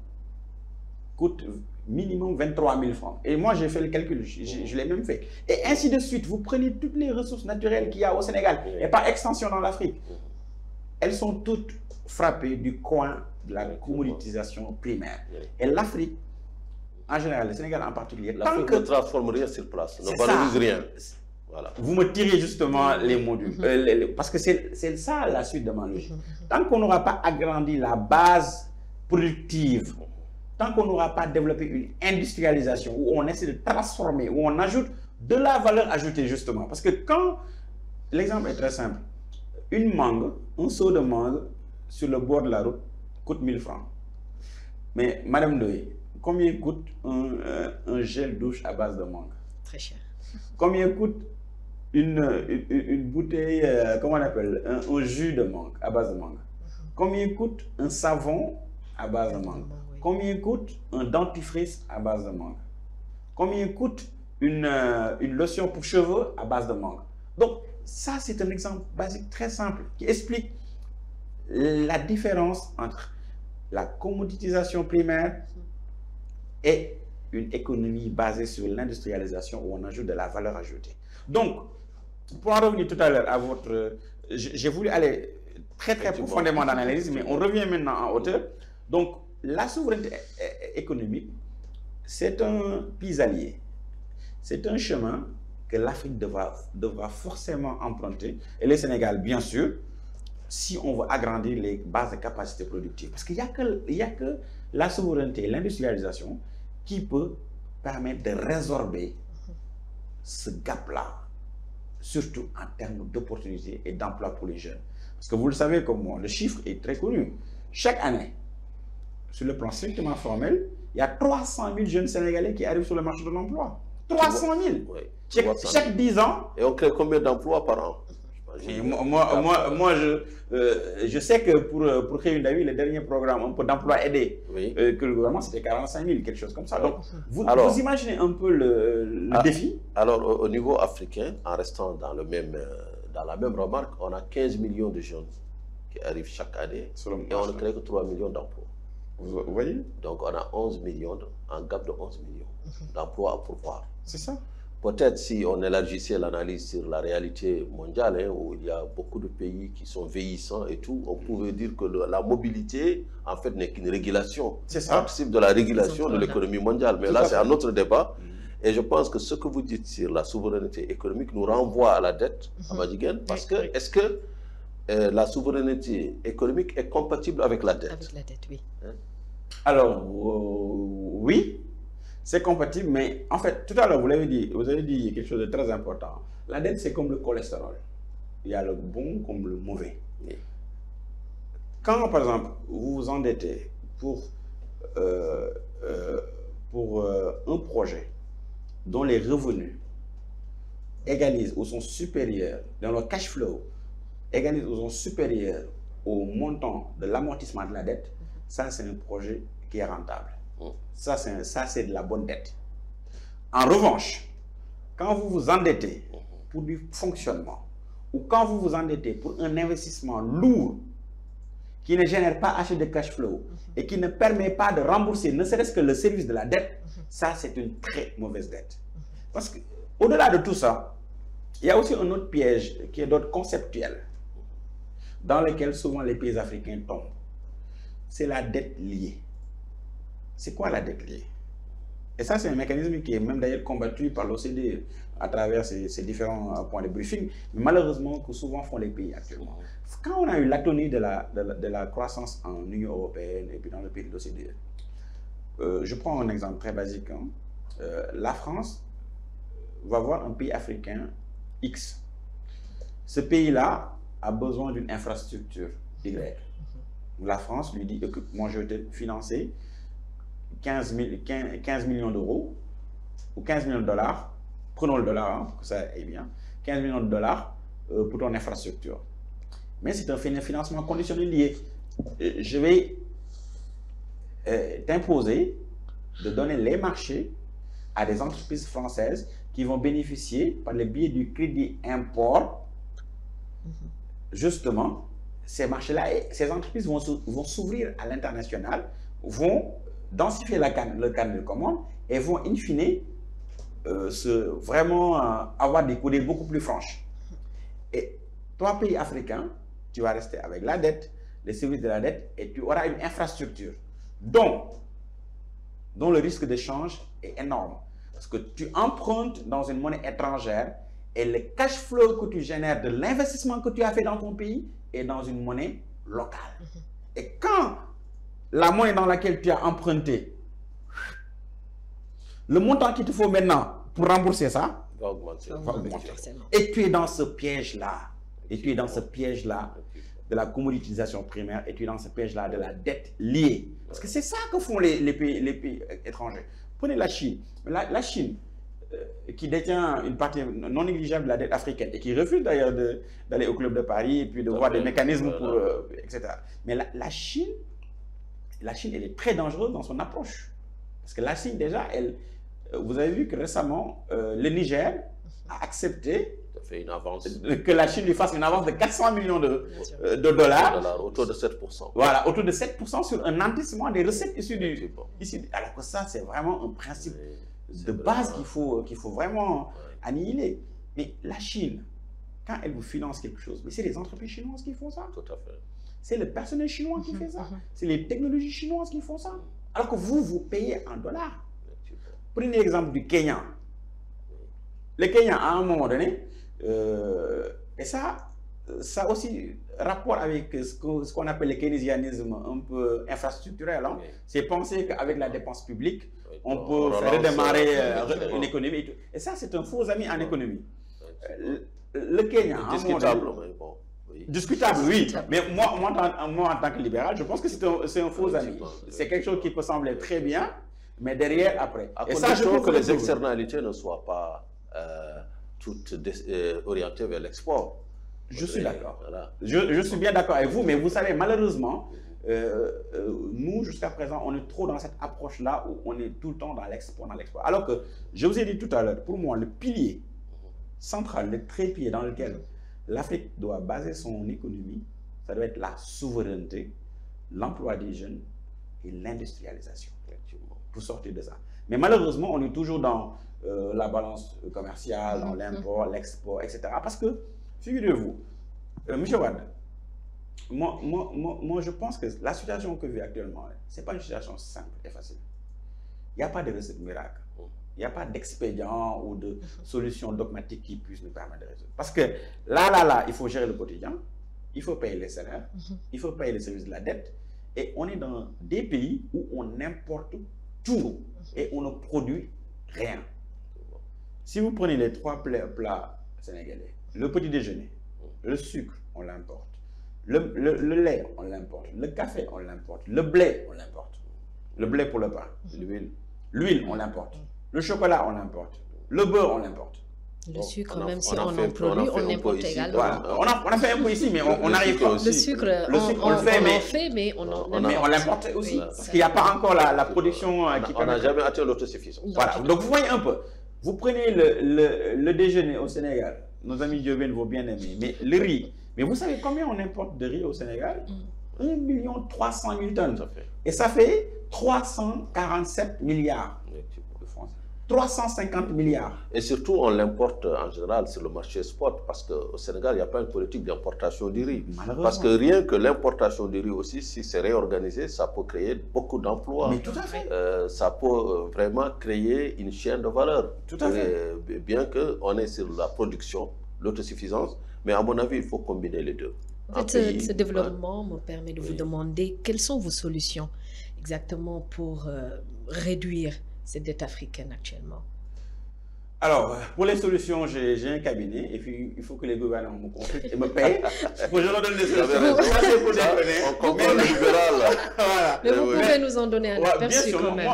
coûtent minimum 23 000 francs. Et moi, j'ai fait le calcul, je l'ai même fait. Et ainsi de suite, vous prenez toutes les ressources naturelles qu'il y a au Sénégal, et par extension dans l'Afrique. Elles sont toutes frappées du coin de la commoditisation primaire. Et l'Afrique, en général, le Sénégal en particulier, l'Afrique ne transforme rien sur place, ne valorise rien. Voilà. Vous me tirez justement les modules, parce que c'est ça la suite de ma logique. Tant qu'on n'aura pas agrandi la base productive, tant qu'on n'aura pas développé une industrialisation où on essaie de transformer, où on ajoute de la valeur ajoutée justement. Parce que quand, l'exemple est très simple, une mangue, un seau de mangue sur le bord de la route coûte 1000 francs. Mais Madame Doye, combien coûte un gel douche à base de mangue? Très cher. Combien coûte une bouteille, comment on appelle, un jus de mangue à base de mangue? Combien coûte un savon à base de mangue? Combien coûte un dentifrice à base de mangue? Combien coûte une lotion pour cheveux à base de mangue? Donc, ça, c'est un exemple basique très simple qui explique la différence entre la commoditisation primaire et une économie basée sur l'industrialisation où on ajoute de la valeur ajoutée. Donc, pour en revenir tout à l'heure à votre... J'ai voulu aller très profondément dans l'analyse, mais on revient maintenant en hauteur. Donc, la souveraineté économique, c'est un pis-aller. C'est un chemin que l'Afrique devra forcément emprunter, et le Sénégal, bien sûr, si on veut agrandir les bases de capacité productive. Parce qu'il n'y a que la souveraineté et l'industrialisation qui peut permettre de résorber ce gap-là, surtout en termes d'opportunités et d'emploi pour les jeunes. Parce que vous le savez comme moi, le chiffre est très connu. Chaque année, sur le plan strictement formel, il y a 300 000 jeunes Sénégalais qui arrivent sur le marché de l'emploi. 300 000 oui, chaque 10 ans. Et on crée combien d'emplois par an? Moi, je sais que pour créer une David, le dernier programme d'emploi aidé oui, que le gouvernement, c'était 45 000, quelque chose comme ça. Donc, vous imaginez un peu le défi? Alors, au niveau africain, en restant dans la même remarque, on a 15 millions de jeunes qui arrivent chaque année et on ne crée que 3 millions d'emplois. Vous voyez? Donc, on a 11 millions, un gap de 11 millions d'emplois à pourvoir. C'est ça. Peut-être si on élargissait l'analyse sur la réalité mondiale, hein, où il y a beaucoup de pays qui sont vieillissants et tout, on pouvait dire que la mobilité, en fait, n'est qu'une régulation. C'est ça. Participe de la régulation de l'économie mondiale. Mais là, c'est un autre débat. Et je pense que ce que vous dites sur la souveraineté économique nous renvoie à la dette, à Madjiguène, parce que est-ce que la souveraineté économique est compatible avec la dette? Avec la dette, oui. Hein? Alors, oui, c'est compatible, mais en fait, tout à l'heure, vous avez dit quelque chose de très important. La dette, c'est comme le cholestérol. Il y a le bon comme le mauvais. Oui. Quand, par exemple, vous vous endettez pour un projet dont les revenus égalisent ou sont supérieurs, dans le cash flow, égalisent ou sont supérieurs au montant de l'amortissement de la dette, ça, c'est un projet qui est rentable. Ça, c'est de la bonne dette. En revanche, quand vous vous endettez pour du fonctionnement ou quand vous vous endettez pour un investissement lourd qui ne génère pas assez de cash flow et qui ne permet pas de rembourser ne serait-ce que le service de la dette, ça, c'est une très mauvaise dette. Parce qu'au-delà de tout ça, il y a aussi un autre piège qui est d'ordre conceptuel dans lequel souvent les pays africains tombent. C'est la dette liée. C'est quoi la dette liée? Et ça, c'est un mécanisme qui est même d'ailleurs combattu par l'OCDE à travers ces différents points de briefing, mais malheureusement que souvent font les pays actuellement. Quand on a eu l'atonie de la croissance en Union européenne et puis dans le pays de l'OCDE, je prends un exemple très basique. Hein. La France va voir un pays africain X. Ce pays-là a besoin d'une infrastructure Y. La France lui dit, écoute, moi je vais te financer 15 millions d'euros ou 15 millions de dollars, prenons le dollar, hein, pour que ça aille bien, 15 millions de dollars pour ton infrastructure. Mais c'est un financement conditionnel lié. Je vais t'imposer de donner les marchés à des entreprises françaises qui vont bénéficier par le biais du crédit import. Justement, ces marchés-là, ces entreprises vont s'ouvrir à l'international, vont densifier le canal de commande et vont in fine vraiment avoir des coudées beaucoup plus franches. Et toi, pays africain, tu vas rester avec la dette, les services de la dette, et tu auras une infrastructure dont le risque de change est énorme. Parce que tu empruntes dans une monnaie étrangère et le cash flow que tu génères de l'investissement que tu as fait dans ton pays est dans une monnaie locale. Et quand la monnaie dans laquelle tu as emprunté, le montant qu'il te faut maintenant pour rembourser ça, va augmenter. Et tu es dans ce piège-là. Et tu es dans ce piège-là de la commoditisation primaire et tu es dans ce piège-là de la dette liée. Parce que c'est ça que font les pays étrangers. Prenez la Chine. La Chine, qui détient une partie non négligeable de la dette africaine et qui refuse d'ailleurs d'aller au Club de Paris et puis de voir des mécanismes pour, etc. Mais la Chine, elle est très dangereuse dans son approche. Parce que la Chine, déjà, vous avez vu que récemment, le Niger a accepté que la Chine lui fasse une avance de 400 millions de dollars. Autour de 7%. Voilà, autour de 7% sur un nantissement des recettes issues alors que ça, c'est vraiment un principe de base qu'il faut vraiment annihiler. Mais la Chine, quand elle vous finance quelque chose, mais c'est les entreprises chinoises qui font ça. Tout à fait. C'est le personnel chinois qui fait ça. C'est les technologies chinoises qui font ça. Alors que vous payez en dollars. Prenez l'exemple du Kenya. Le Kenya, à un moment donné, et ça aussi rapport avec ce qu'on appelle le keynésianisme un peu infrastructurel. Hein. C'est penser qu'avec la dépense publique, on peut faire redémarrer une économie. Et ça, c'est un faux ami en économie. Le Kenya, discutable, mais bon. Oui. Discutable, oui. Mais moi, en tant que libéral, je pense que c'est un faux ami. C'est quelque chose qui peut sembler très bien, mais derrière, après. Et ça, je trouve que les externalités ne soient pas toutes orientées vers l'export. Je suis d'accord. Voilà. Je suis bien d'accord avec vous, mais vous savez, malheureusement, nous, jusqu'à présent, on est trop dans cette approche-là où on est tout le temps dans l'export, Alors que, je vous ai dit tout à l'heure, pour moi, le pilier central, le trépied dans lequel l'Afrique doit baser son économie, ça doit être la souveraineté, l'emploi des jeunes et l'industrialisation, pour sortir de ça. Mais malheureusement, on est toujours dans la balance commerciale, dans l'import, l'export, etc. Parce que, figurez-vous, M. Wade, moi, je pense que la situation que vit actuellement, ce n'est pas une situation simple et facile. Il n'y a pas de recette miracle. Il n'y a pas d'expédient ou de solution dogmatique qui puisse nous permettre de résoudre. Parce que là, il faut gérer le quotidien, il faut payer les salaires, il faut payer les services de la dette. Et on est dans des pays où on importe tout et on ne produit rien. Si vous prenez les 3 plats sénégalais, le petit déjeuner, le sucre, on l'importe. Le lait, on l'importe. Le café, on l'importe. Le blé, on l'importe. Le blé pour le pain, l'huile. L'huile, on l'importe. Le chocolat, on l'importe. Le beurre, on l'importe. Le sucre, même si on en produit, on importe également. Voilà. On a fait un peu ici, mais on n'arrive pas. Le sucre, on le fait, mais on l'importe aussi. Parce qu'il n'y a pas encore la production qui permet. On n'a jamais atteint l'autosuffisance. Voilà. Donc vous voyez un peu. Vous prenez le déjeuner au Sénégal. Nos amis Diobène vont bien aimer. Mais le riz. Mais vous savez combien on importe de riz au Sénégal? 1 300 000 tonnes. Et ça fait 347 milliards de francs. 350 milliards. Et surtout, on l'importe en général sur le marché spot parce qu'au Sénégal, il n'y a pas une politique d'importation du riz. Parce que rien que l'importation du riz aussi, si c'est réorganisé, ça peut créer beaucoup d'emplois. Mais tout à fait. Ça peut vraiment créer une chaîne de valeur. Tout à fait. Bien qu'on est sur la production, l'autosuffisance, mais à mon avis, il faut combiner les deux. En fait, ce développement me permet de vous demander quelles sont vos solutions exactement pour réduire cette dette africaine actuellement. Alors, pour les solutions, j'ai un cabinet et puis il faut que les gouvernements me consultent et me payent pour que je leur donne des solutions. On comprend le libéral. Voilà. Mais vous pouvez nous en donner un aperçu quand même.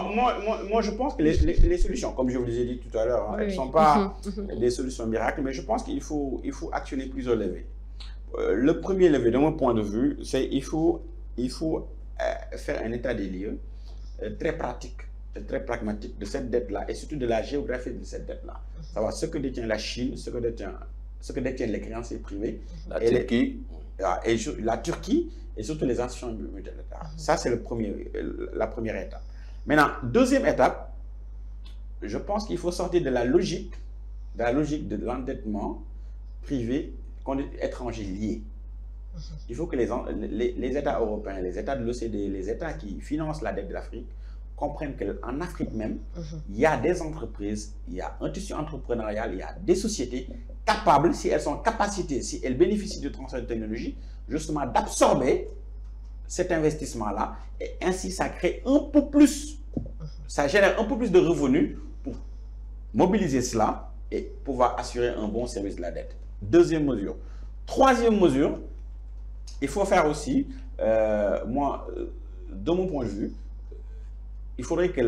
Moi, je pense que les solutions, comme je vous les ai dit tout à l'heure, elles ne sont pas des solutions miracles, mais je pense qu'il faut actionner plusieurs leviers. Le premier levier, de mon point de vue, c'est qu'il faut faire un état des lieux très pratique, très pragmatique de cette dette-là et surtout de la géographie de cette dette-là. Savoir ce que détient la Chine, ce que détiennent les créanciers privés, la Turquie et surtout les institutions multilatérales. Ça, c'est la première étape. Maintenant, deuxième étape, je pense qu'il faut sortir de la logique de l'endettement privé étrangers liés. Il faut que les États européens, les États de l'OCDE, les États qui financent la dette de l'Afrique comprennent qu'en Afrique même, il y a des entreprises, il y a un tissu entrepreneurial, il y a des sociétés capables, si elles sont en capacité, si elles bénéficient du transfert de technologie, justement d'absorber cet investissement-là et ainsi ça crée un peu plus, ça génère un peu plus de revenus pour mobiliser cela et pouvoir assurer un bon service de la dette. Deuxième mesure. Troisième mesure, il faut faire aussi, de mon point de vue, il faudrait que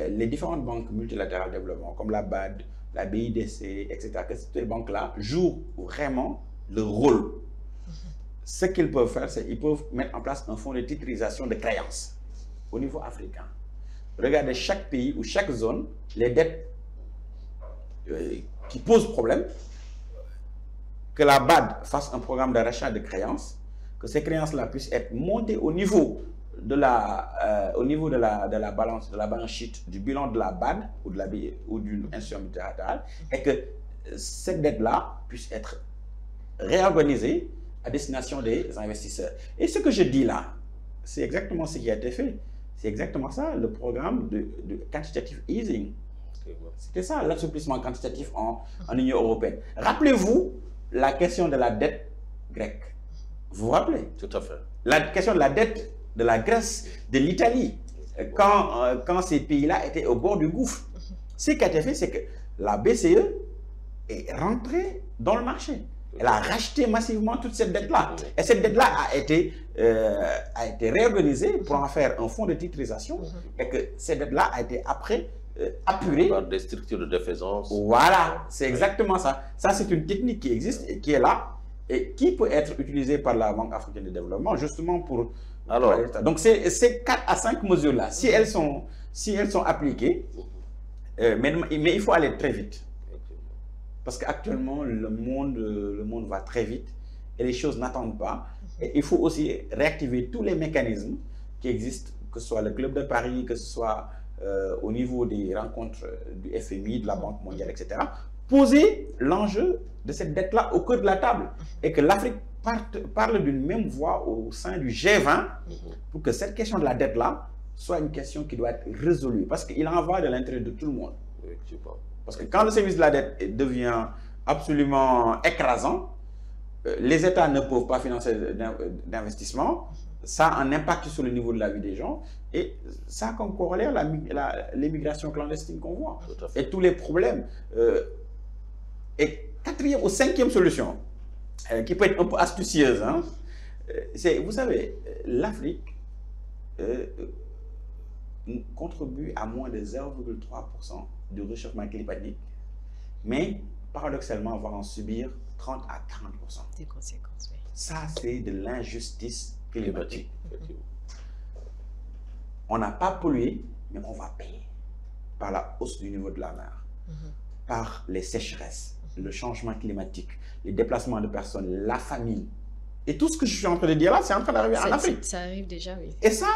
les différentes banques multilatérales de développement, comme la BAD, la BIDC, etc., que ces banques-là jouent vraiment le rôle. Ce qu'ils peuvent faire, c'est qu'ils peuvent mettre en place un fonds de titrisation de créances au niveau africain. Regardez chaque pays ou chaque zone, les dettes qui posent problème, que la BAD fasse un programme de rachat de créances, que ces créances-là puissent être montées au niveau de la balance sheet du bilan de la BAD ou d'une institution multilatérale et que cette dette-là puisse être réorganisée à destination des investisseurs. Et ce que je dis là, c'est exactement ce qui a été fait. C'est exactement ça, le programme de quantitative easing. C'était ça, l'assouplissement quantitatif en Union européenne. Rappelez-vous la question de la dette grecque. Vous vous rappelez? Tout à fait. La question de la dette de la Grèce, de l'Italie, quand ces pays-là étaient au bord du gouffre. Ce qui a été fait, c'est que la BCE est rentrée dans le marché. Elle a racheté massivement toute cette dette-là. Et cette dette-là a été réorganisée pour en faire un fonds de titrisation et que cette dette-là a été après apurée par des structures de défaisance. Voilà, c'est exactement ça. Ça, c'est une technique qui existe et qui est là et qui peut être utilisée par la Banque africaine de développement justement pour... Alors, donc, ces 4 à 5 mesures-là, si elles sont appliquées, mais il faut aller très vite. Parce qu'actuellement, le monde va très vite et les choses n'attendent pas. Et il faut aussi réactiver tous les mécanismes qui existent, que ce soit le Club de Paris, que ce soit au niveau des rencontres du FMI, de la Banque mondiale, etc. Poser l'enjeu de cette dette-là au cœur de la table et que l'Afrique parle d'une même voix au sein du G20 pour que cette question de la dette-là soit une question qui doit être résolue. Parce qu'il en va de l'intérêt de tout le monde. Parce que quand le service de la dette devient absolument écrasant, les États ne peuvent pas financer d'investissement, ça a un impact sur le niveau de la vie des gens, et ça a comme corollaire l'immigration clandestine qu'on voit, et tous les problèmes. Et quatrième ou cinquième solution, qui peut être un peu astucieuse, hein, c'est, vous savez, l'Afrique contribue à moins de 0,3% du réchauffement climatique, mais paradoxalement, on va en subir 30 à 40%. Des conséquences, oui. Ça, c'est de l'injustice climatique. On n'a pas pollué, mais on va payer par la hausse du niveau de la mer, par les sécheresses, le changement climatique, les déplacements de personnes, la famine. Et tout ce que je suis en train de dire là, c'est en train d'arriver en Afrique. Ça arrive déjà, oui. Et ça,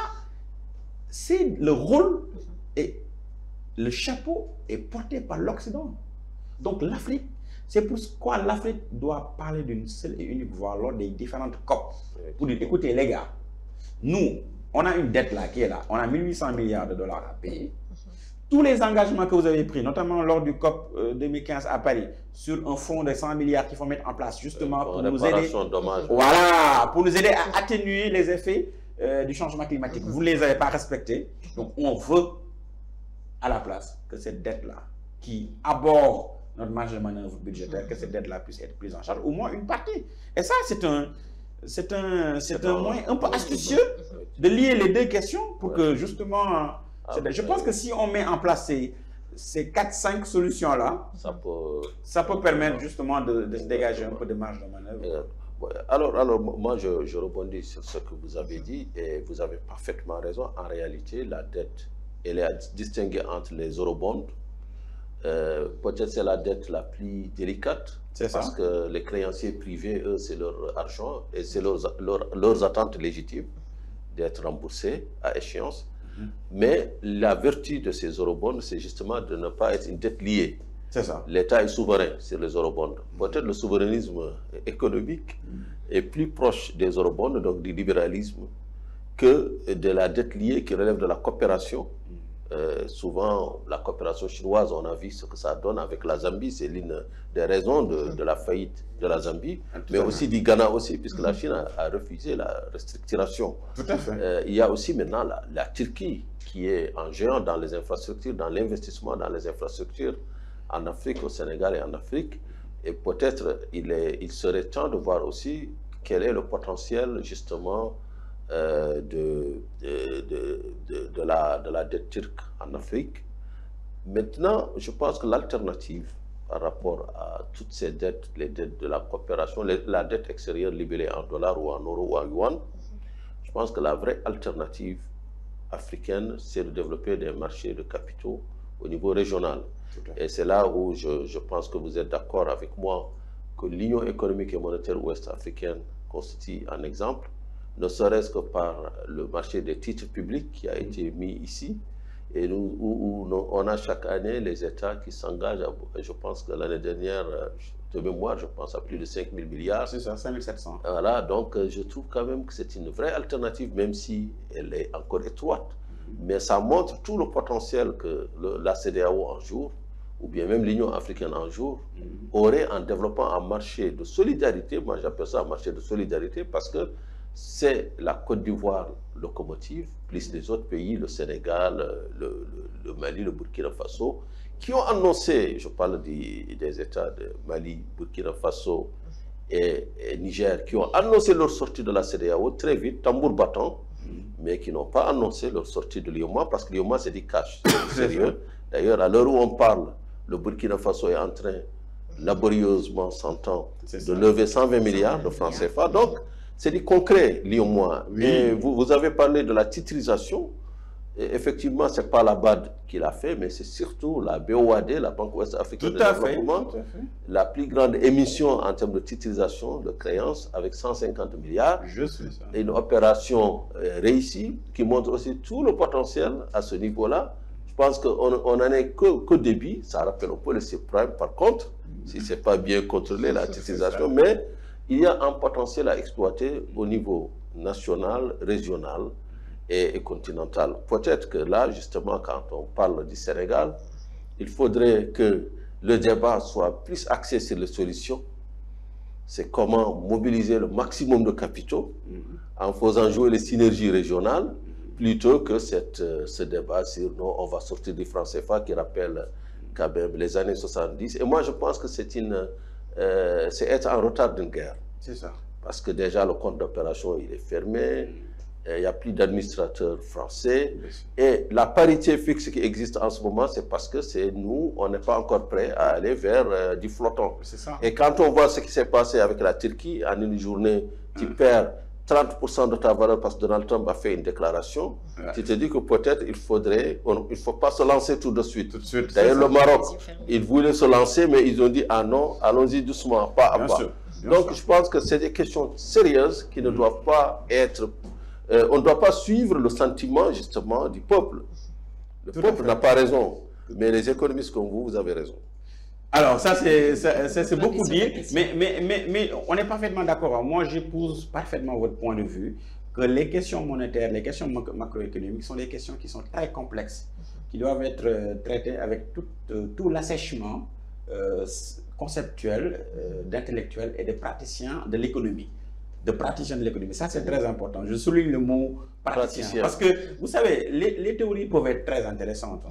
c'est le rôle et le chapeau est porté par l'Occident. Donc l'Afrique, c'est pourquoi l'Afrique doit parler d'une seule et unique voix lors des différentes COP. Pour dire, écoutez les gars, nous, on a une dette là qui est là. On a 1800 milliards de dollars à payer. Tous les engagements que vous avez pris, notamment lors du COP 2015 à Paris, sur un fonds de 100 milliards qu'il faut mettre en place justement pour nous aider, voilà, pour nous aider à atténuer les effets du changement climatique. Vous ne les avez pas respectés. Donc on veut à la place que cette dette-là, qui aborde notre marge de manœuvre budgétaire, que cette dette-là puisse être prise en charge, au moins une partie. Et ça, c'est un moyen un peu astucieux de lier les deux questions pour que justement... je pense que si on met en place ces 4-5 solutions-là, ça peut permettre justement de se dégager un peu de marge de manœuvre. Alors moi, je rebondis sur ce que vous avez dit, et vous avez parfaitement raison. En réalité, la dette, elle est à distinguer entre les eurobonds. Peut-être c'est la dette la plus délicate, parce que les créanciers privés, eux, c'est leur argent, et c'est leurs attentes légitimes d'être remboursés à échéance. Mais la vertu de ces eurobonds, c'est justement de ne pas être une dette liée. C'est ça. L'État est souverain sur les eurobonds. Peut-être le souverainisme économique est plus proche des eurobonds, donc du libéralisme, que de la dette liée qui relève de la coopération. Souvent, la coopération chinoise, on a vu ce que ça donne avec la Zambie. C'est l'une des raisons de la faillite de la Zambie, mais aussi du Ghana aussi, puisque la Chine a refusé la restructuration. Tout à fait. Il y a aussi maintenant la Turquie, qui est un géant dans les infrastructures, dans l'investissement dans les infrastructures en Afrique, au Sénégal et en Afrique. Et peut-être il serait temps de voir aussi quel est le potentiel justement de la dette turque en Afrique. Maintenant, je pense que l'alternative par rapport à toutes ces dettes, les dettes de la coopération, la dette extérieure libellée en dollars ou en euros ou en yuan, je pense que la vraie alternative africaine, c'est de développer des marchés de capitaux au niveau régional. Et c'est là où je pense que vous êtes d'accord avec moi que l'Union économique et monétaire ouest-africaine constitue un exemple, ne serait-ce que par le marché des titres publics qui a été mis ici, et où on a chaque année les États qui s'engagent, je pense que l'année dernière, de mémoire, je pense à plus de 5 000 milliards. C'est ça, 5 700. Voilà, donc je trouve quand même que c'est une vraie alternative, même si elle est encore étroite. Mais ça montre tout le potentiel que la CEDEAO un jour, ou bien même l'Union africaine un jour, aurait en développant un marché de solidarité. Moi, j'appelle ça un marché de solidarité parce que c'est la Côte d'Ivoire locomotive, plus les autres pays, le Sénégal, le Mali, le Burkina Faso, qui ont annoncé, je parle des États de Mali, Burkina Faso et Niger, qui ont annoncé leur sortie de la CEDEAO très vite, tambour battant, mais qui n'ont pas annoncé leur sortie de l'IOMA, parce que l'IOMA, c'est du cash, c'est sérieux. D'ailleurs, à l'heure où on parle, le Burkina Faso est en train, laborieusement, s'entend, de lever 120 milliards de francs CFA. Donc, c'est du concret, l'IOMA. Oui. Et vous avez parlé de la titrisation. Et effectivement, ce n'est pas la BAD qui l'a fait, mais c'est surtout la BOAD, la Banque Ouest-Africaine de Développement, la plus grande émission en termes de titrisation de créances avec 150 milliards. Je sais ça. Et une opération réussie qui montre aussi tout le potentiel à ce niveau-là. Je pense qu'on n'en est qu'au début. Ça rappelle un peu le subprime, par contre, si ce n'est pas bien contrôlé, la titrisation. Mais il y a un potentiel à exploiter au niveau national, régional et continental. Peut-être que là, justement, quand on parle du Sénégal, il faudrait que le débat soit plus axé sur les solutions. c'est comment mobiliser le maximum de capitaux en faisant jouer les synergies régionales, plutôt que ce débat sur non, on va sortir du franc CFA qui rappelle quand même les années 70. Et moi, je pense que c'est être en retard d'une guerre. C'est ça. Parce que déjà, le compte d'opération, il est fermé. Il n'y a plus d'administrateurs français. Et la parité fixe qui existe en ce moment, c'est parce que nous, on n'est pas encore prêts à aller vers du flottant. C'est ça. Et quand on voit ce qui s'est passé avec la Turquie, en une journée, tu perds 30% de ta valeur parce que Donald Trump a fait une déclaration, tu te dis que peut-être il ne faut pas se lancer tout de suite. D'ailleurs, le Maroc, ils voulaient se lancer, mais ils ont dit, ah non, allons-y doucement, pas à pas. Donc, je pense que c'est des questions sérieuses qui ne doivent pas être... on ne doit pas suivre le sentiment, justement, du peuple. Le peuple n'a pas raison, mais les économistes comme vous avez raison. Alors, ça, c'est beaucoup dire, mais on est parfaitement d'accord. Moi, j'épouse parfaitement votre point de vue que les questions monétaires, les questions macroéconomiques sont des questions qui sont très complexes, qui doivent être traitées avec tout l'assèchement conceptuel, d'intellectuels et de praticiens de l'économie. Ça, c'est très important. Je souligne le mot praticien. Parce que, vous savez, les théories peuvent être très intéressantes.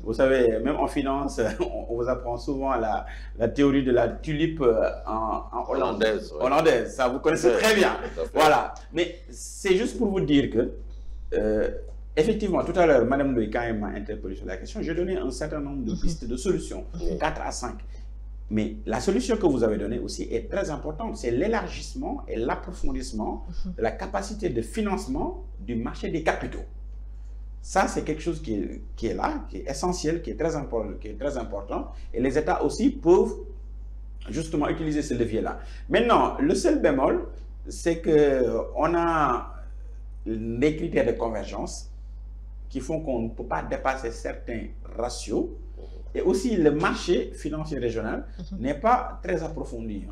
Vous savez, même en finance, on vous apprend souvent la théorie de la tulipe hollandaise. Oui. Hollandaise, ça vous connaissez très bien. Voilà. Mais c'est juste pour vous dire que, effectivement, tout à l'heure, Mme Ndoye, quand elle m'a interpellé sur la question, j'ai donné un certain nombre de pistes de solutions, 4 à 5. Mais la solution que vous avez donnée aussi est très importante. C'est l'élargissement et l'approfondissement de la capacité de financement du marché des capitaux. Ça, c'est quelque chose qui est là, qui est essentiel, qui est très important. Et les États aussi peuvent justement utiliser ce levier-là. Maintenant, le seul bémol, c'est qu'on a des critères de convergence qui font qu'on ne peut pas dépasser certains ratios. Et aussi, le marché financier régional n'est pas très approfondi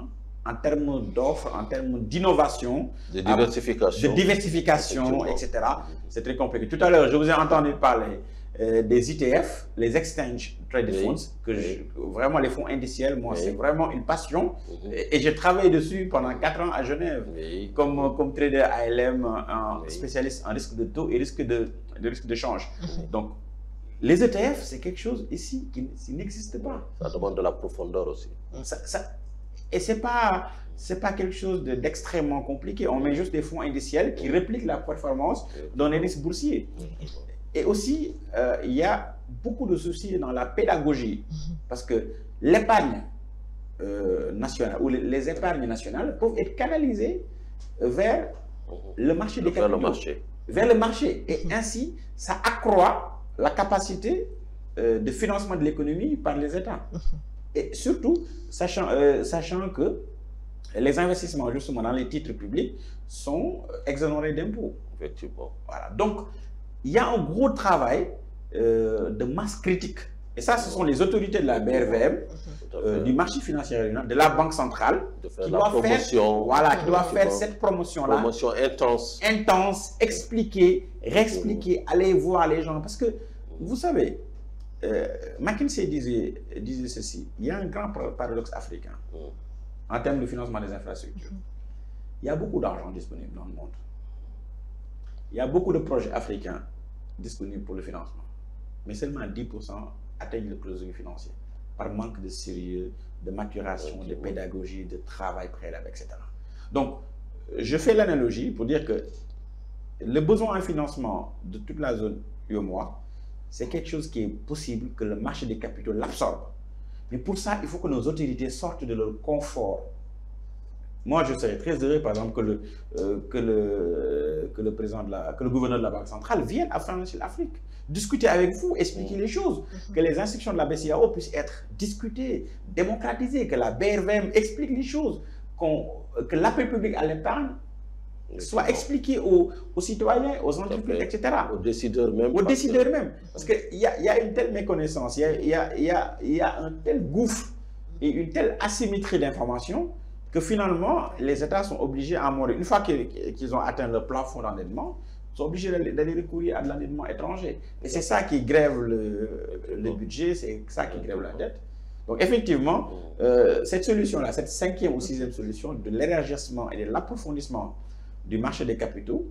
en termes d'offres, en termes d'innovation, de diversification, etc. C'est très compliqué. Tout à l'heure, je vous ai entendu parler des ITF, les Exchange Traded Funds, vraiment les fonds indiciels, moi, c'est vraiment une passion. Et j'ai travaillé dessus pendant 4 ans à Genève, comme trader ALM, spécialiste en risque de taux et risque de change. Donc, les ETF, c'est quelque chose ici qui n'existe pas. Ça demande de la profondeur aussi. Et ce n'est pas quelque chose d'extrêmement compliqué. On met juste des fonds indiciels qui répliquent la performance dans les risques boursiers. Et aussi, il y a beaucoup de soucis dans la pédagogie. Parce que l'épargne nationale ou les épargnes nationales peuvent être canalisées vers le marché des capitaux. Vers le marché. Et ainsi, ça accroît la capacité de financement de l'économie par les États. Et surtout, sachant que les investissements justement dans les titres publics sont exonérés d'impôts. Effectivement. Voilà. Donc, il y a un gros travail de masse critique. Et ça, ce sont les autorités de la BRVM, du marché financier régional, de la Banque centrale, qui doivent faire cette promotion-là. Promotion intense. Intense, expliquer, réexpliquer, aller voir les gens. Parce que, vous savez, McKinsey disait ceci, il y a un grand paradoxe africain en termes de financement des infrastructures. Il y a beaucoup d'argent disponible dans le monde. Il y a beaucoup de projets africains disponibles pour le financement. Mais seulement 10% atteignent le closing financier par manque de sérieux, de maturation, de pédagogie, de travail préalable, etc. Donc, je fais l'analogie pour dire que le besoin en financement de toute la zone UEMOA, c'est quelque chose qui est possible que le marché des capitaux l'absorbe. Mais pour ça, il faut que nos autorités sortent de leur confort. Moi, je serais très heureux, par exemple, que le gouverneur de la Banque centrale vienne à Financial Afrique, discuter avec vous, expliquer les choses, que les instructions de la BCEAO puissent être discutées, démocratisées, que la BRVM explique les choses, que l'appel public à l'épargne soit expliqué aux citoyens, aux entreprises, etc. Aux décideurs même. Aux décideurs même. Parce qu'il y a une telle méconnaissance, il y a un tel gouffre et une telle asymétrie d'informations que finalement, les États sont obligés à mourir. Une fois qu'ils ont atteint le plafond d'endettement, ils sont obligés d'aller recourir à de l'endettement étranger. Et c'est ça qui grève le budget, c'est ça qui grève la dette. Donc effectivement, cette solution-là, cette 5e ou 6e solution de l'élargissement et de l'approfondissement du marché des capitaux,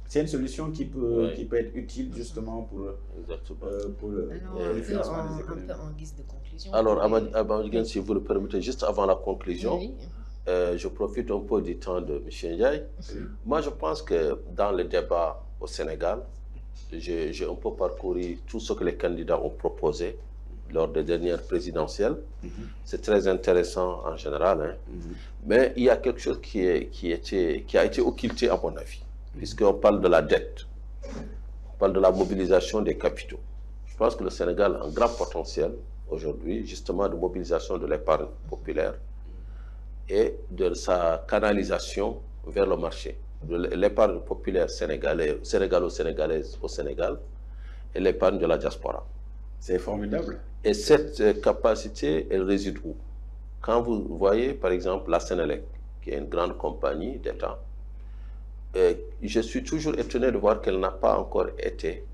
c'est une solution qui peut être utile justement pour le financement des économies. Un peu en guise de conclusion. Alors, Amadou, si vous le permettez, juste avant la conclusion, je profite un peu du temps de M. Ndiaye. Moi, je pense que dans le débat au Sénégal, j'ai un peu parcouru tout ce que les candidats ont proposé lors des dernières présidentielles. C'est très intéressant en général, hein. Mais il y a quelque chose qui a été occulté à mon avis, puisqu'on parle de la dette, on parle de la mobilisation des capitaux. Je pense que le Sénégal a un grand potentiel aujourd'hui, justement, de mobilisation de l'épargne populaire et de sa canalisation vers le marché. L'épargne populaire sénégalo-sénégalaise au Sénégal et l'épargne de la diaspora. C'est formidable. Et cette capacité, elle réside où? Quand vous voyez, par exemple, la Sénélec, qui est une grande compagnie d'État, je suis toujours étonné de voir qu'elle n'a pas encore été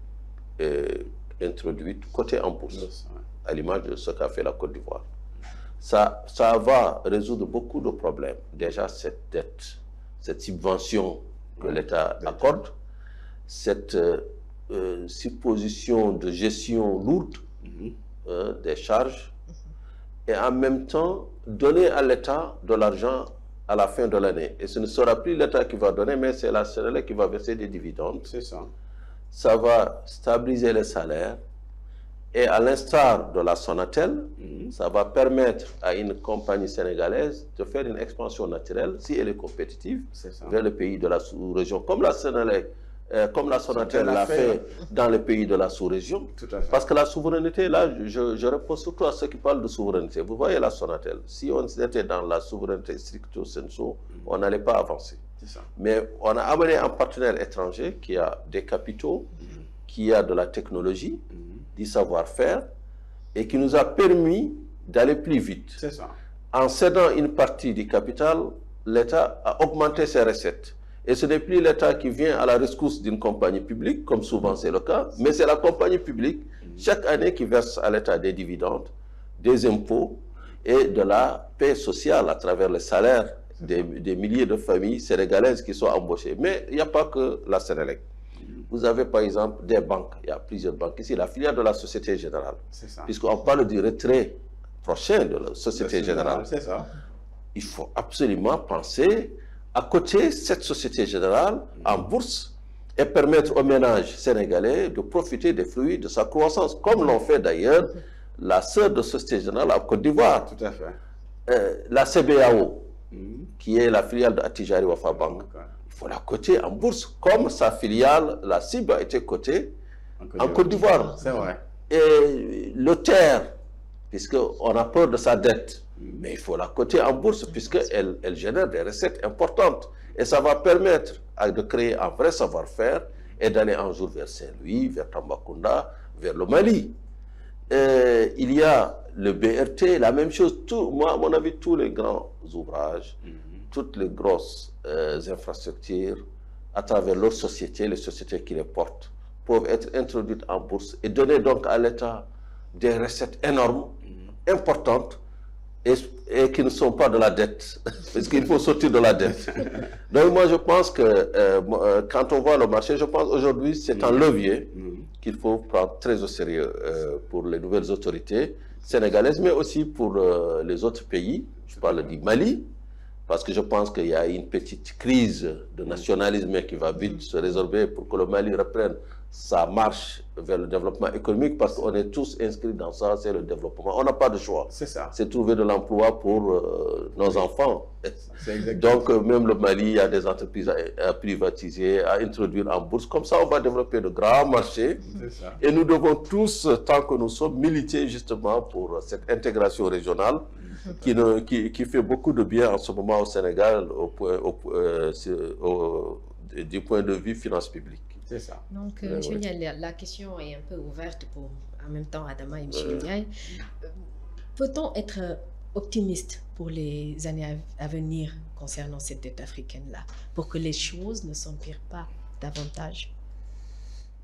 introduite côté en bourse, à l'image de ce qu'a fait la Côte d'Ivoire. Ça va résoudre beaucoup de problèmes. Déjà, cette dette, cette subvention que l'État accorde, cette supposition de gestion lourde des charges, et en même temps donner à l'État de l'argent à la fin de l'année. Et ce ne sera plus l'État qui va donner, mais c'est la Sénélec qui va verser des dividendes. C'est ça. Ça va stabiliser les salaires. Et à l'instar de la Sonatel, ça va permettre à une compagnie sénégalaise de faire une expansion naturelle, si elle est compétitive, vers les pays de la sous-région, comme la Sénélec, comme la Sonatel l'a fait dans les pays de la sous-région. Parce que la souveraineté, là, je réponds surtout à ceux qui parlent de souveraineté. Vous voyez la Sonatel, si on était dans la souveraineté stricto sensu, on n'allait pas avancer. Mais on a amené un partenaire étranger qui a des capitaux, qui a de la technologie, du savoir-faire, et qui nous a permis d'aller plus vite. C'est ça. En cédant une partie du capital, l'État a augmenté ses recettes. Et ce n'est plus l'État qui vient à la rescousse d'une compagnie publique, comme souvent c'est le cas, mais c'est la compagnie publique, chaque année, qui verse à l'État des dividendes, des impôts et de la paix sociale à travers les salaires des milliers de familles sénégalaises qui sont embauchées. Mais il n'y a pas que la Sénélec. Vous avez par exemple des banques, il y a plusieurs banques ici, la filiale de la Société Générale, puisqu'on parle du retrait prochain de la Société Générale. C'est ça. Il faut absolument penser à côté cette Société Générale en bourse et permettre aux ménages sénégalais de profiter des fruits de sa croissance, comme l'ont fait d'ailleurs la sœur de Société Générale en Côte d'Ivoire. Tout à fait. La CBAO, qui est la filiale de Attijari Wafa Bank. Il faut la coter en bourse, comme sa filiale, la CIB, a été cotée en Côte d'Ivoire. C'est vrai. Et le terre, puisqu'on a peur de sa dette, mais il faut la coter en bourse, puisqu'elle génère des recettes importantes. Et ça va permettre de créer un vrai savoir-faire et d'aller un jour vers Saint-Louis, vers Tambacounda, vers le Mali. Il y a le BRT, la même chose. Moi, à mon avis, tous les grands ouvrages, toutes les grosses infrastructures, à travers leurs sociétés, les sociétés qui les portent, peuvent être introduites en bourse et donner donc à l'État des recettes énormes, importantes, et qui ne sont pas de la dette, parce qu'il faut sortir de la dette. Donc moi, je pense que quand on voit le marché, je pense aujourd'hui c'est un levier qu'il faut prendre très au sérieux pour les nouvelles autorités sénégalaises, mais aussi pour les autres pays. Je parle du Mali, parce que je pense qu'il y a une petite crise de nationalisme qui va vite se résorber pour que le Mali reprenne sa marche vers le développement économique, parce qu'on est tous inscrits dans ça, c'est le développement. On n'a pas de choix. C'est ça. C'est trouver de l'emploi pour nos enfants. Donc, même le Mali, il y a des entreprises à privatiser, à introduire en bourse. Comme ça, on va développer de grands marchés. Et nous devons tous, tant que nous sommes, militer justement pour cette intégration régionale qui fait beaucoup de bien en ce moment au Sénégal du point de vue finances publiques. C'est ça. Donc, M. Ndiaye, la question est un peu ouverte pour, en même temps, Adama et M. Ndiaye. Peut-on être optimiste pour les années à venir concernant cette dette africaine-là, pour que les choses ne s'empirent pas davantage?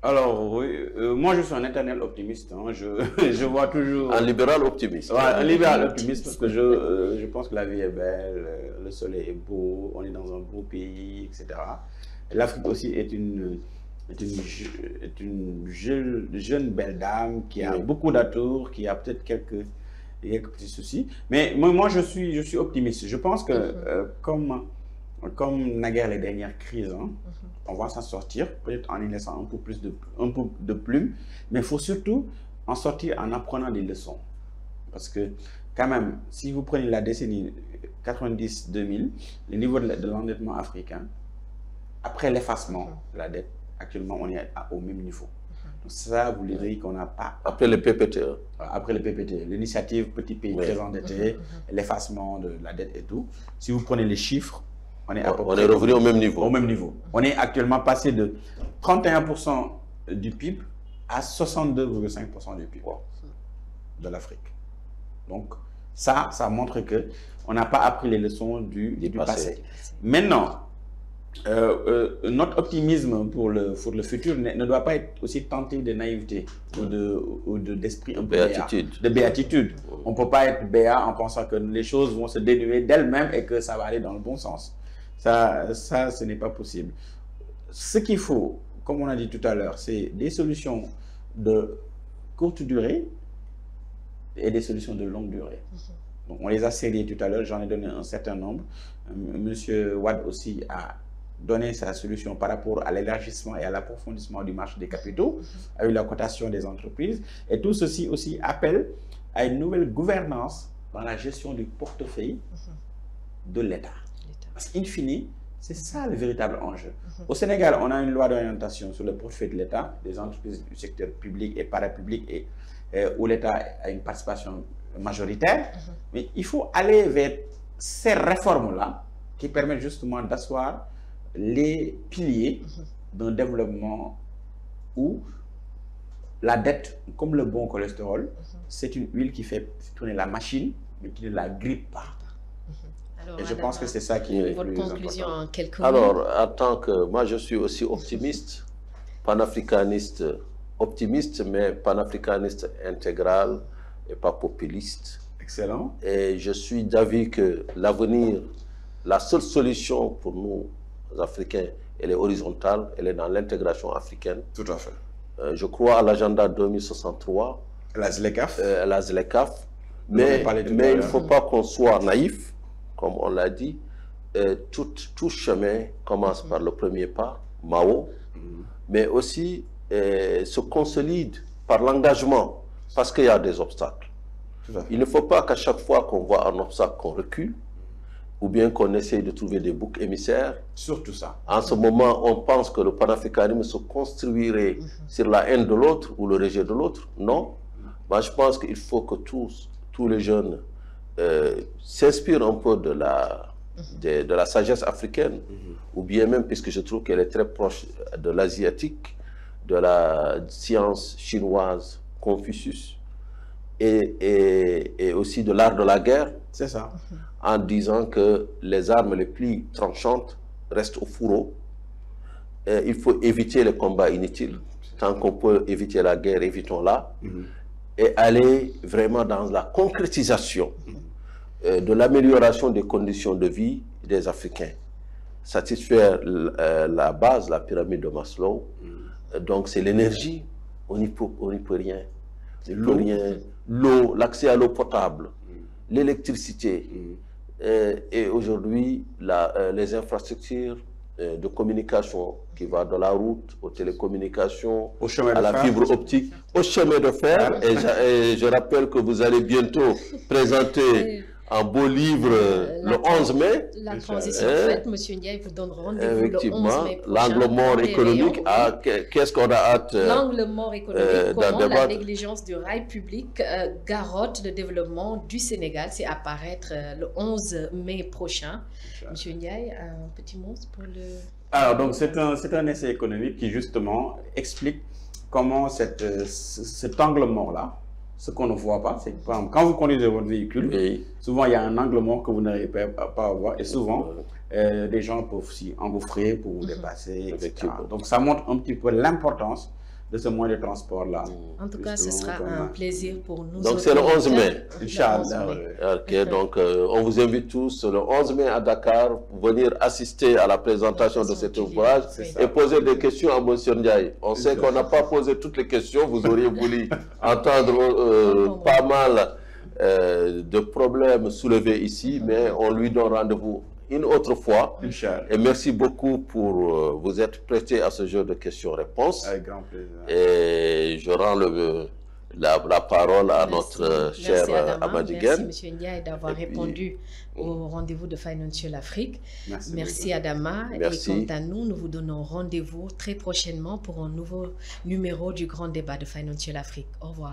Alors, oui, moi je suis un éternel optimiste. Hein. Je vois toujours... Un libéral optimiste. Ouais, un libéral optimiste parce que je pense que la vie est belle, le soleil est beau, on est dans un beau pays, etc. L'Afrique aussi est une jeune belle dame qui a beaucoup d'atouts, qui a peut-être quelques petits soucis. Mais moi je suis optimiste. Je pense que comme naguère les dernières crises, hein, on va s'en sortir, peut-être en y laissant un peu de plume, mais il faut surtout en sortir en apprenant des leçons. Parce que, quand même, si vous prenez la décennie 90-2000, le niveau de l'endettement africain, après l'effacement de la dette, actuellement, on est au même niveau. Donc ça, vous direz qu'on n'a pas... Après le PPTE. Après le PPTE, l'initiative Petit Pays très endetté, l'effacement de la dette et tout. Si vous prenez les chiffres, on est revenu au même niveau. Au même niveau. On est actuellement passé de 31% du PIB à 62,5% du PIB de l'Afrique. Donc, ça montre qu'on n'a pas appris les leçons du passé. Maintenant, notre optimisme pour le futur ne doit pas être aussi tenté de naïveté ou d'esprit un peu de béatitude. On ne peut pas être béat en pensant que les choses vont se dénouer d'elles-mêmes et que ça va aller dans le bon sens. Ça, ce n'est pas possible. Ce qu'il faut, comme on a dit tout à l'heure, c'est des solutions de courte durée et des solutions de longue durée. Donc, on les a sériées tout à l'heure, j'en ai donné un certain nombre. Monsieur Wade aussi a donné sa solution par rapport à l'élargissement et à l'approfondissement du marché des capitaux, avec la cotation des entreprises. Et tout ceci aussi appelle à une nouvelle gouvernance dans la gestion du portefeuille de l'État. Parce qu'in fine, c'est ça le véritable enjeu. Au Sénégal, on a une loi d'orientation sur le portefeuille de l'État, des entreprises du secteur public et parapublic, et où l'État a une participation majoritaire. Mais il faut aller vers ces réformes-là qui permettent justement d'asseoir les piliers d'un développement où la dette, comme le bon cholestérol, c'est une huile qui fait tourner la machine, mais qui ne la grippe pas. Alors, et je pense que c'est ça qui est votre le plus conclusion important. En quelques mots. Alors, en tant que... Moi, je suis aussi optimiste, panafricaniste optimiste, mais panafricaniste intégral et pas populiste. Excellent. Et je suis d'avis que l'avenir, la seule solution pour nous, Africains, elle est horizontale, elle est dans l'intégration africaine. Tout à fait. Je crois à l'agenda 2063. La ZLECAF. La ZLECAF. Mais il ne faut pas qu'on soit naïf, comme on l'a dit. Tout chemin commence par le premier pas, Mao, mais aussi se consolide par l'engagement, parce qu'il y a des obstacles. Il ne faut pas qu'à chaque fois qu'on voit un obstacle, qu'on recule, ou bien qu'on essaye de trouver des boucs émissaires. Surtout ça. En ce moment, on pense que le panafricanisme se construirait sur la haine de l'autre ou le rejet de l'autre. Non. Moi, je pense qu'il faut que tous les jeunes s'inspirent un peu de la sagesse africaine, ou bien même, puisque je trouve qu'elle est très proche de l'asiatique, de la science chinoise, Confucius, et aussi de l'art de la guerre. C'est ça. En disant que les armes les plus tranchantes restent au fourreau. Il faut éviter les combats inutiles. Tant qu'on peut éviter la guerre, évitons-la. Et aller vraiment dans la concrétisation de l'amélioration des conditions de vie des Africains. Satisfaire la base, la pyramide de Maslow. Donc c'est l'énergie, on n'y peut rien. L'eau, l'accès à l'eau potable, l'électricité. Et aujourd'hui, les infrastructures de communication qui vont de la route aux télécommunications, à la fibre optique, au chemin de fer. Et je rappelle que vous allez bientôt présenter un beau livre le 11 mai. La transition faite, M. Ndiaye vous donne rendez-vous le 11 mai prochain. L'angle mort économique, qu'est-ce qu'on a hâte l'angle mort économique, comment la négligence du rail public garrotte le développement du Sénégal. C'est à paraître le 11 mai prochain. M. Ndiaye, un petit mot pour le... Alors, donc, c'est un essai économique qui, justement, explique comment cet angle mort-là, ce qu'on ne voit pas, c'est que quand vous conduisez votre véhicule, souvent il y a un angle mort que vous n'arrivez pas à voir, et souvent des gens peuvent s'y engouffrer pour vous dépasser, etc. Donc ça montre un petit peu l'importance ce moyen de transport-là. En tout cas, ce sera un plaisir pour nous. Donc c'est le 11 mai. Inch'Allah. Ok, donc on vous invite tous le 11 mai à Dakar, venir assister à la présentation de cet ouvrage et poser des questions à M. Ndiaye. On sait qu'on n'a pas posé toutes les questions, vous auriez voulu entendre pas mal de problèmes soulevés ici, mais on lui donne rendez-vous une autre fois. Et merci beaucoup pour vous être prêté à ce jeu de questions-réponses. Avec grand plaisir. Et je rends la parole à notre cher Amadigen. Merci M. Ndiaye d'avoir répondu au rendez-vous de Financial Afrique. Merci Adama. Merci. Et quant à nous, nous vous donnons rendez-vous très prochainement pour un nouveau numéro du grand débat de Financial Afrique. Au revoir.